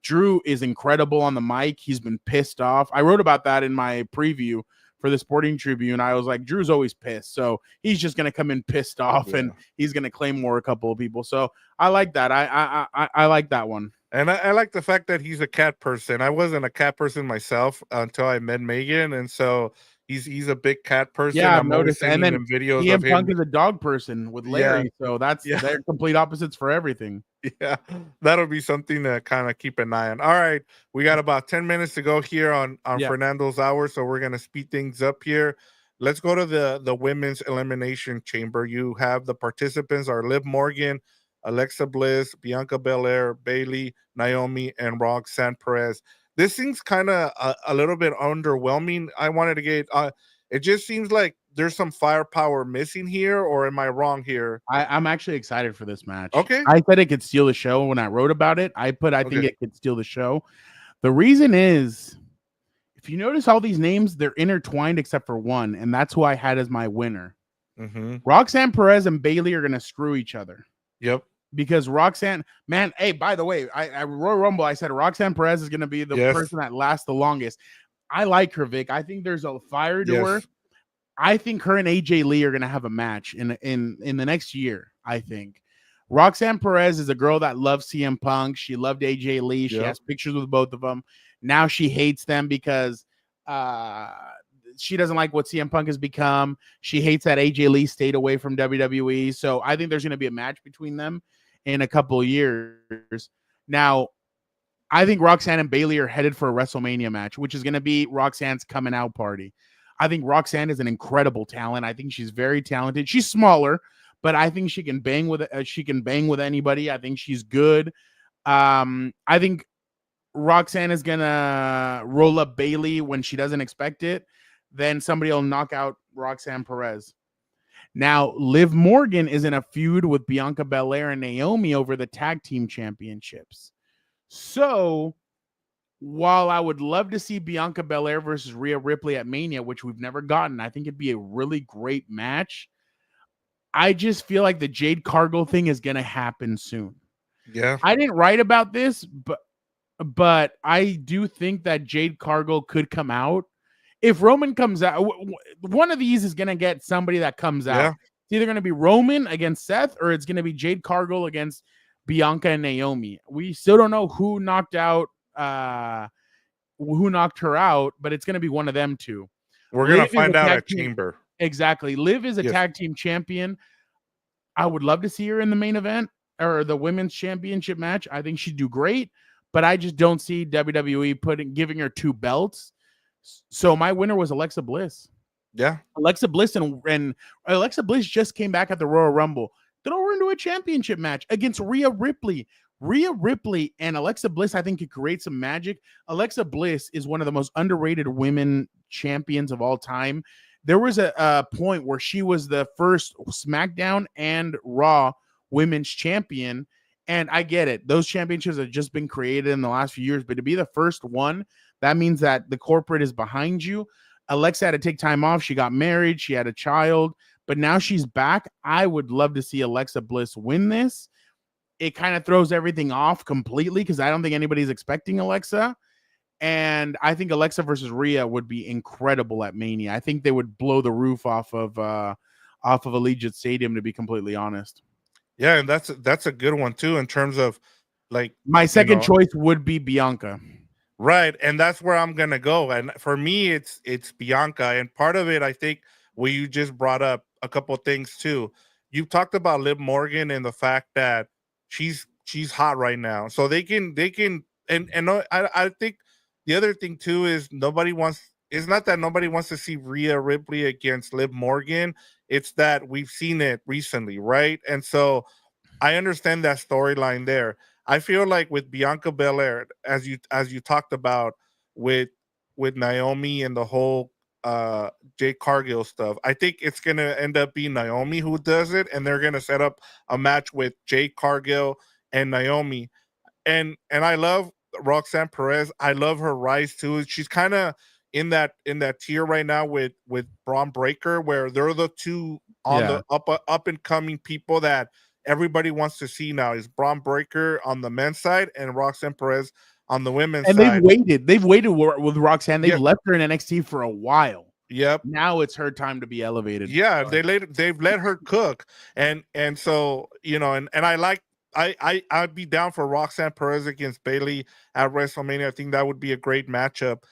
S1: Drew is incredible on the mic. He's been pissed off. I wrote about that in my preview for the Sporting Tribune. I was like, Drew's always pissed. So he's just going to come in pissed off, and he's going to claim more a couple of people. So I like that. I like that one.
S2: And I like the fact that he's a cat person. I wasn't a cat person myself until I met Megan. And so he's a big cat person.
S1: Yeah, I've noticed. And then
S2: videos
S1: CM Punk is a dog person with Larry. So they're complete opposites for everything.
S2: Yeah, that'll be something to kind of keep an eye on. All right, we got about 10 minutes to go here on Fernando's hour, so we're gonna speed things up here. Let's go to the women's elimination chamber. You have the participants are Liv Morgan, Alexa Bliss, Bianca Belair, Bayley, Naomi, and Roxanne Perez. This thing's kind of a little bit underwhelming. I wanted to get it just seems like there's some firepower missing here, or am I wrong here?
S1: I'm actually excited for this match.
S2: Okay.
S1: I said it could steal the show when I wrote about it. I think it could steal the show. The reason is, if you notice all these names, they're intertwined except for one, and that's who I had as my winner. Roxanne Perez and Bayley are going to screw each other.
S2: Yep.
S1: Because Roxanne, man, hey, by the way, I Royal Rumble, I said Roxanne Perez is going to be the person that lasts the longest. I like her, Vic. I think there's a fire to her. I think her and AJ Lee are going to have a match in the next year, I think. Roxanne Perez is a girl that loves CM Punk. She loved AJ Lee. She has pictures with both of them. Now she hates them because she doesn't like what CM Punk has become. She hates that AJ Lee stayed away from WWE. So I think there's going to be a match between them in a couple of years. Now, I think Roxanne and Bayley are headed for a WrestleMania match, which is going to be Roxanne's coming out party. I think Roxanne is an incredible talent. I think she's very talented. She's smaller, but I think she can bang with anybody. I think she's good. I think Roxanne is gonna roll up Bayley when she doesn't expect it. Then somebody will knock out Roxanne Perez. Now, Liv Morgan is in a feud with Bianca Belair and Naomi over the tag team championships. So, while I would love to see Bianca Belair versus Rhea Ripley at Mania, which we've never gotten, I think it'd be a really great match. I just feel like the Jade Cargill thing is going to happen soon.
S2: Yeah.
S1: I didn't write about this, but I do think that Jade Cargill could come out. If Roman comes out, one of these is going to get somebody that comes out. It's either going to be Roman against Seth, or it's going to be Jade Cargill against Bianca and Naomi. We still don't know who knocked her out, but it's going to be one of them two.
S2: We're going to find out at Chamber.
S1: Exactly. Liv is a tag team champion. I would love to see her in the main event or the women's championship match. I think she'd do great, but I just don't see WWE giving her two belts. So my winner was Alexa Bliss.
S2: Yeah.
S1: Alexa Bliss and Alexa Bliss just came back at the Royal Rumble. Throw her into a championship match against Rhea Ripley. Rhea Ripley and Alexa Bliss, I think, could create some magic. Alexa Bliss is one of the most underrated women champions of all time. There was a point where she was the first SmackDown and Raw women's champion. And I get it. Those championships have just been created in the last few years. But to be the first one, that means that the corporate is behind you. Alexa had to take time off. She got married. She had a child. But now she's back. I would love to see Alexa Bliss win this. It kind of throws everything off completely because I don't think anybody's expecting Alexa. And I think Alexa versus Rhea would be incredible at Mania. I think they would blow the roof off of Allegiant Stadium, to be completely honest.
S2: Yeah, and that's a good one too in terms of like
S1: my second choice would be Bianca.
S2: Right, and that's where I'm gonna go. And for me, it's Bianca, and part of it, I think, where you just brought up a couple of things too. You talked about Liv Morgan and the fact that she's hot right now, so they can, and I think the other thing too is it's not that nobody wants to see Rhea Ripley against Liv Morgan. It's that we've seen it recently, right? And so I understand that storyline there. I feel like with Bianca Belair, as you talked about with Naomi and the whole Jade Cargill stuff, I think it's gonna end up being Naomi who does it, and they're gonna set up a match with Jade Cargill and Naomi. And I love Roxanne Perez. I love her rise too. She's kind of in that tier right now with Braun Breaker, where they're the two on the up and coming people that everybody wants to see now. Is Braun Breaker on the men's side and Roxanne Perez on the women's side.
S1: And they've waited with Roxanne. They've left her in NXT for a while.
S2: Yep.
S1: Now it's her time to be elevated.
S2: Yeah, they've let her cook. And so, and I'd be down for Roxanne Perez against Bayley at WrestleMania. I think that would be a great matchup.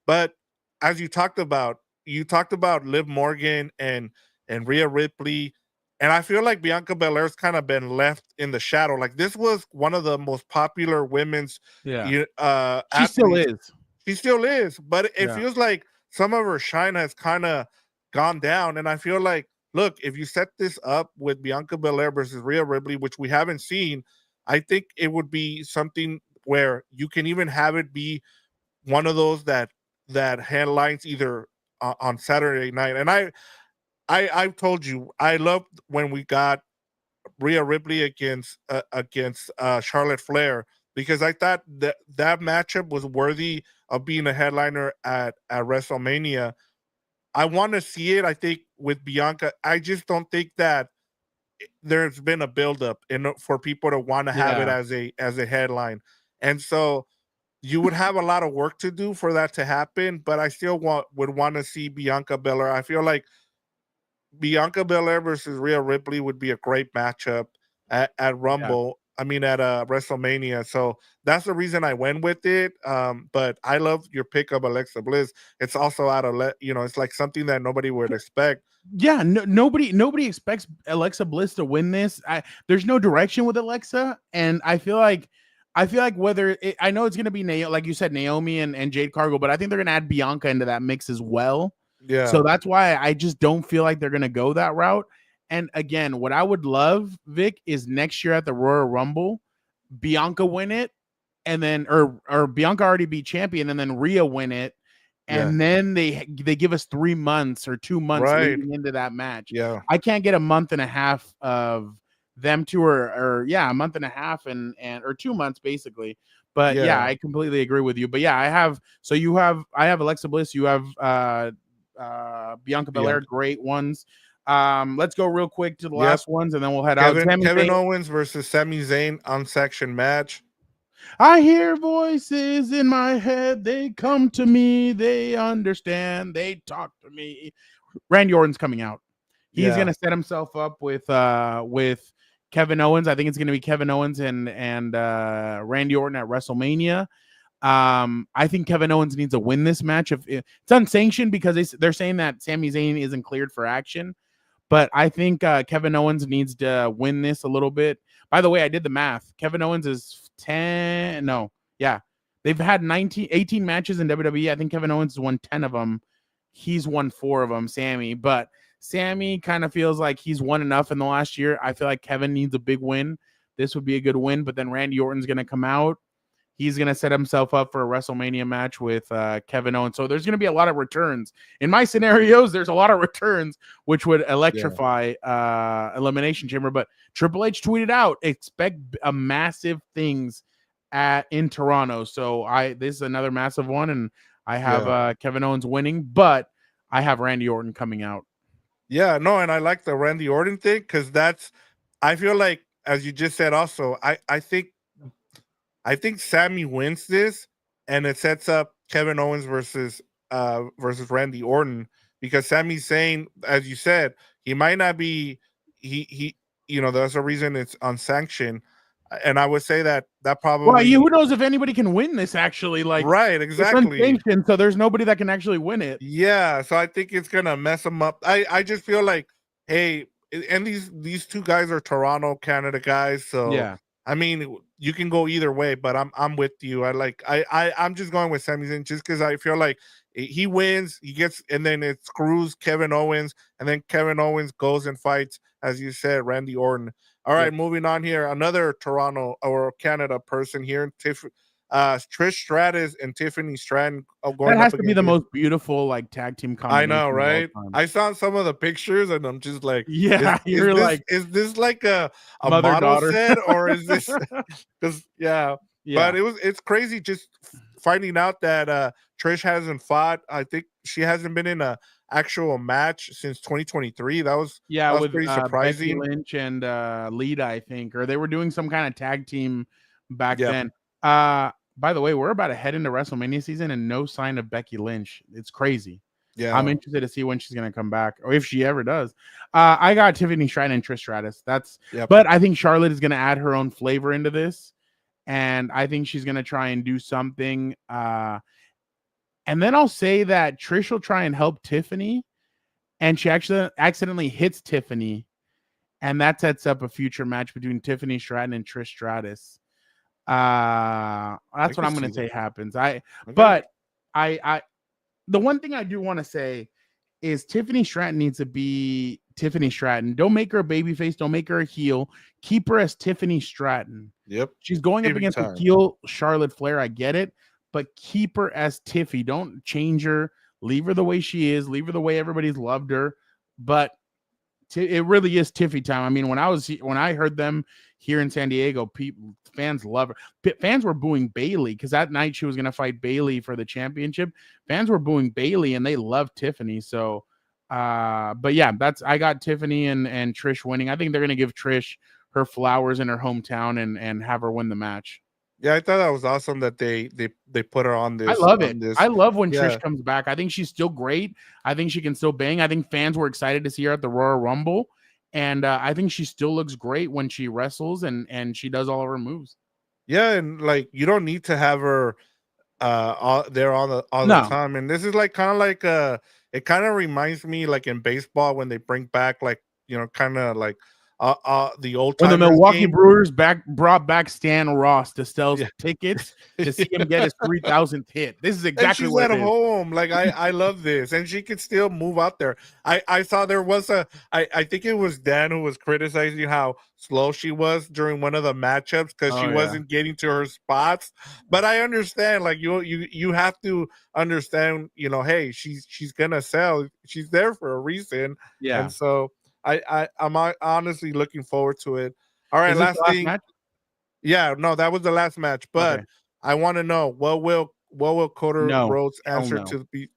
S2: But as you talked about Liv Morgan and Rhea Ripley, and I feel like Bianca Belair's kind of been left in the shadow. Like, this was one of the most popular women's
S1: she
S2: athletes.
S1: still is.
S2: She still is, but it feels like some of her shine has kind of gone down. And I feel like, look, if you set this up with Bianca Belair versus Rhea Ripley, which we haven't seen, I think it would be something where you can even have it be one of those that headlines either on Saturday night. And I've told you I loved when we got Rhea Ripley against Charlotte Flair, because I thought that matchup was worthy of being a headliner at WrestleMania. I want to see it. I think with Bianca, I just don't think that there's been a buildup for people to want to have it
S1: Yeah.
S2: as a headline, and so you would have a lot of work to do for that to happen. But I still would want to see Bianca Belair. I feel like Bianca Belair versus Rhea Ripley would be a great matchup at
S1: Yeah.
S2: Rumble. I mean, at WrestleMania. So that's the reason I went with it. But I love your pick of Alexa Bliss. It's also out of it's like something that nobody would expect.
S1: Yeah, nobody expects Alexa Bliss to win this. There's no direction with Alexa, and I feel like I know it's gonna be like you said, Naomi and Jade Cargill, but I think they're gonna add Bianca into that mix as well. So
S2: Yeah,
S1: that's why I just don't feel like they're gonna go that route. And again, what I would love, Vic, is next year at the Royal Rumble, Bianca win it, and then or Bianca already be champion, and then Rhea win it,
S2: yeah,
S1: and then they give us 3 months or 2 months
S2: right.
S1: leading into that match.
S2: Yeah,
S1: I can't get a month and a half of them two, or yeah, a month and a half and or 2 months basically. But yeah,
S2: yeah,
S1: I completely agree with you. But yeah, I have Alexa Bliss, you have Bianca Belair,
S2: Bianca.
S1: great ones. Let's go real quick to the
S2: Yep.
S1: last ones and then we'll head out. Sami
S2: Kevin
S1: Zayn,
S2: Owens versus Sami Zayn unsanctioned match.
S1: I hear voices in my head. They come to me. They understand. They talk to me. Randy Orton's coming out. He's
S2: Yeah,
S1: gonna set himself up with Kevin Owens. I think it's gonna be Kevin Owens and Randy Orton at WrestleMania. I think Kevin Owens needs to win this match. If it's unsanctioned, because they're saying that Sami Zayn isn't cleared for action. But I think Kevin Owens needs to win this a little bit. By the way, I did the math. Kevin Owens is 10. No, yeah. They've had 18 matches in WWE. I think Kevin Owens has won 10 of them. He's won 4 of them, Sammy. But Sammy kind of feels like he's won enough in the last year. I feel like Kevin needs a big win. This would be a good win. But then Randy Orton's going to come out. He's going to set himself up for a WrestleMania match with Kevin Owens. So there's going to be a lot of returns. In my scenarios, there's a lot of returns, which would electrify Elimination Chamber. But Triple H tweeted out, expect a massive things in Toronto. So this is another massive one, and I have Kevin Owens winning, but I have Randy Orton coming out.
S2: yeah, no, and I like the Randy Orton thing because I feel like, as you just said, also, I think Sammy wins this, and it sets up Kevin Owens versus Randy Orton, because Sammy's saying, as you said, he might not be he there's a reason it's unsanctioned, and I would say that
S1: Well,
S2: probably
S1: who knows if anybody can win this, actually? Like,
S2: right,
S1: it's
S2: exactly.
S1: unsanctioned, so there's nobody that can actually win it.
S2: Yeah, so I think it's gonna mess them up. I just feel like, hey, and these two guys are Toronto, Canada guys, so
S1: Yeah.
S2: I mean, you can go either way, but I'm with you. I'm just going with Sami Zayn just because I feel like he wins, he gets, and then it screws Kevin Owens, and then Kevin Owens goes and fights, as you said, Randy Orton. All right,
S1: Yep.
S2: moving on here. Another Toronto or Canada person here, Trish Stratus and Tiffany Stratton
S1: That
S2: going
S1: has
S2: up
S1: to be
S2: against
S1: the
S2: you.
S1: most beautiful, like, tag team
S2: I know,
S1: combination of all
S2: right?
S1: time.
S2: I saw some of the pictures and I'm just like,
S1: Yeah, you're like
S2: is this like a
S1: mother
S2: model
S1: daughter.
S2: set, or is this because yeah, but
S1: Yeah.
S2: it's crazy just finding out that Trish hasn't fought. I think she hasn't been in a actual match since 2023.
S1: Yeah,
S2: That was
S1: with
S2: pretty
S1: Becky
S2: surprising.
S1: Lynch and Lita, I think, or they were doing some kind of tag team back
S2: Yep.
S1: then. By the way, we're about to head into WrestleMania season and no sign of Becky Lynch. It's crazy. I'm
S2: Yeah.
S1: interested to see when she's gonna come back, or if she ever does. I got Tiffany Stratton and Trish Stratus.
S2: Yep.
S1: But I think Charlotte is gonna add her own flavor into this, and I think she's gonna try and do something. And then I'll say that Trish will try and help Tiffany, and she actually accidentally hits Tiffany, and that sets up a future match between Tiffany Stratton and Trish Stratus.
S2: I
S1: That's what
S2: can
S1: I'm
S2: see
S1: gonna say
S2: that.
S1: happens.
S2: Okay.
S1: But I the one thing I do want to say is Tiffany Stratton needs to be Tiffany Stratton. Don't make her a babyface. Don't make her a heel. Keep her as Tiffany Stratton.
S2: Yep.
S1: She's going up
S2: Every
S1: against a
S2: time.
S1: heel Charlotte Flair. I get it, but keep her as Tiffy. Don't change her. Leave her the way she is. Leave her the way everybody's loved her. but it really is Tiffy time. I mean, when I heard them here in San Diego, fans love her. Fans were booing Bailey because that night she was going to fight Bailey for the championship. Fans were booing Bailey and they loved Tiffany. So, but yeah, I got Tiffany and Trish winning. I think they're going to give Trish her flowers in her hometown and have her win the match.
S2: Yeah, I thought that was awesome that they put her on this.
S1: I love it. I love when
S2: Yeah.
S1: Trish comes back. I think she's still great. I think she can still bang. I think fans were excited to see her at the Royal Rumble. And I think she still looks great when she wrestles and she does all of her moves.
S2: Yeah, and like you don't need to have her there all the time. And this is like kind of like it kind of reminds me like in baseball when they bring back like, you know, kind of like the old
S1: when the Milwaukee Brewers brought back Stan Ross to sell tickets to see him get his 3,000th hit. This is exactly what
S2: at home. Like I love this, and she could still move out there. I saw there was I think it was Dan who was criticizing how slow she was during one of the matchups because she wasn't getting to her spots. But I understand, like you have to understand, you know, hey, she's gonna sell. She's there for a reason.
S1: Yeah,
S2: and so. I'm honestly looking forward to it. All right, last thing.
S1: Match?
S2: Yeah, no, that was the last match. But I want to know what will Cody Rhodes answer to be?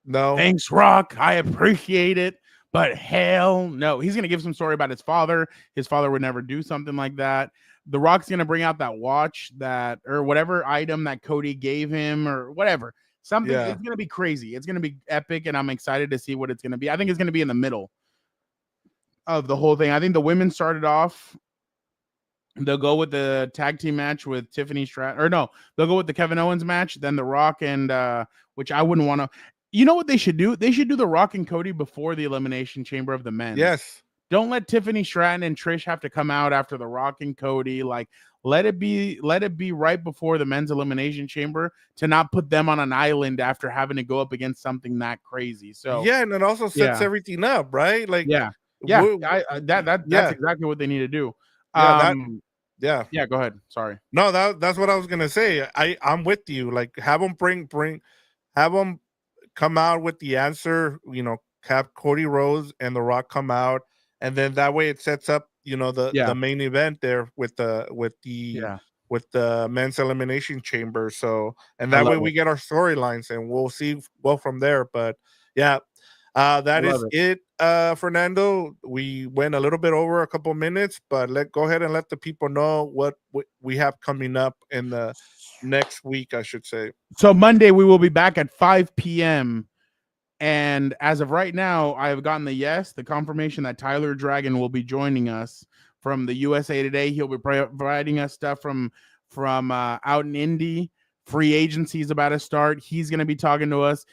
S2: No.
S1: Thanks, Rock. I appreciate it, but hell no. He's gonna give some story about his father. His father would never do something like that. The Rock's gonna bring out that watch or whatever item that Cody gave him or whatever. Something. Yeah. It's gonna be crazy. It's gonna be epic, and I'm excited to see what it's gonna be. I think it's gonna be in the middle of the whole thing. I think the women started off. They'll go with the tag team match with Tiffany Stratton, or no, they'll go with the Kevin Owens match, then The Rock and which I wouldn't want to. You know what they should do? They should do The Rock and Cody before the Elimination Chamber of the men.
S2: Yes.
S1: Don't let Tiffany Stratton and Trish have to come out after The Rock and Cody. Like, let it be right before the men's Elimination Chamber to not put them on an island after having to go up against something that crazy. So
S2: yeah, and it also sets everything up, right? Like
S1: that's exactly what they need to do.
S2: Go
S1: ahead. Sorry.
S2: No, that's what I was gonna say. I'm with you. Like, have them have them come out with the answer. You know, have Cody Rhodes and The Rock come out, and then that way it sets up, you know, the main event there with the men's Elimination Chamber. So, and that way we get our storylines, and we'll go from there. But yeah. That is it, Fernando. We went a little bit over a couple minutes, but go ahead and let the people know what we have coming up in the next week, I should say.
S1: So Monday we will be back at 5 p.m. And as of right now, I have gotten the confirmation that Tyler Dragon will be joining us from the USA Today. He'll be providing us stuff from out in Indy. Free agency is about to start. He's going to be talking to us.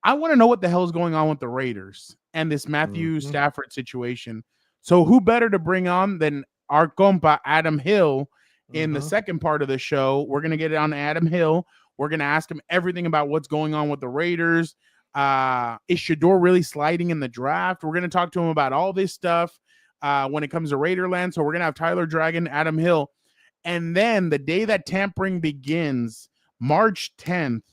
S1: I want to know what the hell is going on with the Raiders and this Matthew Stafford situation. So who better to bring on than our compa Adam Hill in the second part of the show? We're going to get it on Adam Hill. We're going to ask him everything about what's going on with the Raiders. Is Shador really sliding in the draft? We're going to talk to him about all this stuff when it comes to Raiderland. So we're going to have Tyler Dragon, Adam Hill. And then the day that tampering begins, March 10th,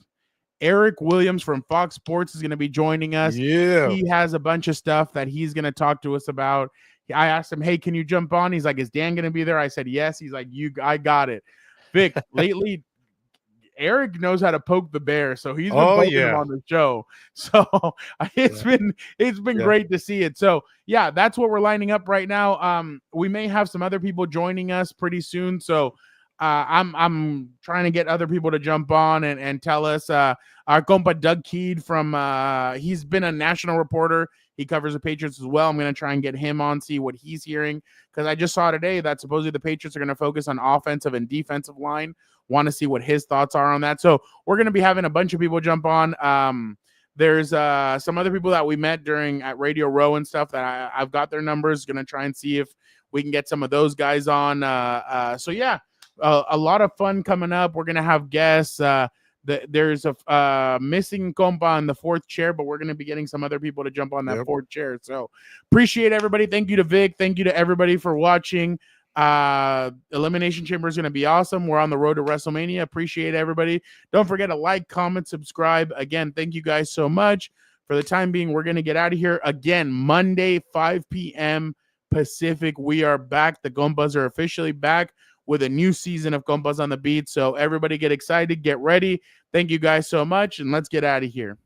S1: Eric Williams from Fox Sports is going to be joining us.
S2: Yeah.
S1: He has a bunch of stuff that he's going to talk to us about. I asked him, hey, can you jump on? He's like, is Dan going to be there? I said, yes. He's like, I got it. Vic, lately, Eric knows how to poke the bear. So he's been poking him on the show. So it's been great to see it. So yeah, that's what we're lining up right now. We may have some other people joining us pretty soon. So I'm trying to get other people to jump on and tell us. Our compa Doug Keed from he's been a national reporter. He covers the Patriots as well. I'm going to try and get him on, see what he's hearing, because I just saw today that supposedly the Patriots are going to focus on offensive and defensive line. Want to see what his thoughts are on that. So we're going to be having a bunch of people jump on. There's some other people that we met at Radio Row and stuff that I've got their numbers. Going to try and see if we can get some of those guys on. So yeah. A lot of fun coming up. We're going to have guests. There's a missing compa in the fourth chair, but we're going to be getting some other people to jump on that fourth chair. So appreciate everybody. Thank you to Vic. Thank you to everybody for watching. Elimination Chamber is going to be awesome. We're on the road to Wrestlemania. Appreciate everybody. Don't forget to like, comment, subscribe. Again, thank you guys so much. For the time being, we're going to get out of here. Again, Monday, 5 p.m. Pacific, we are back. The Compas are officially back with a new season of Compas on the Beat. So everybody get excited, get ready. Thank you guys so much, and let's get out of here.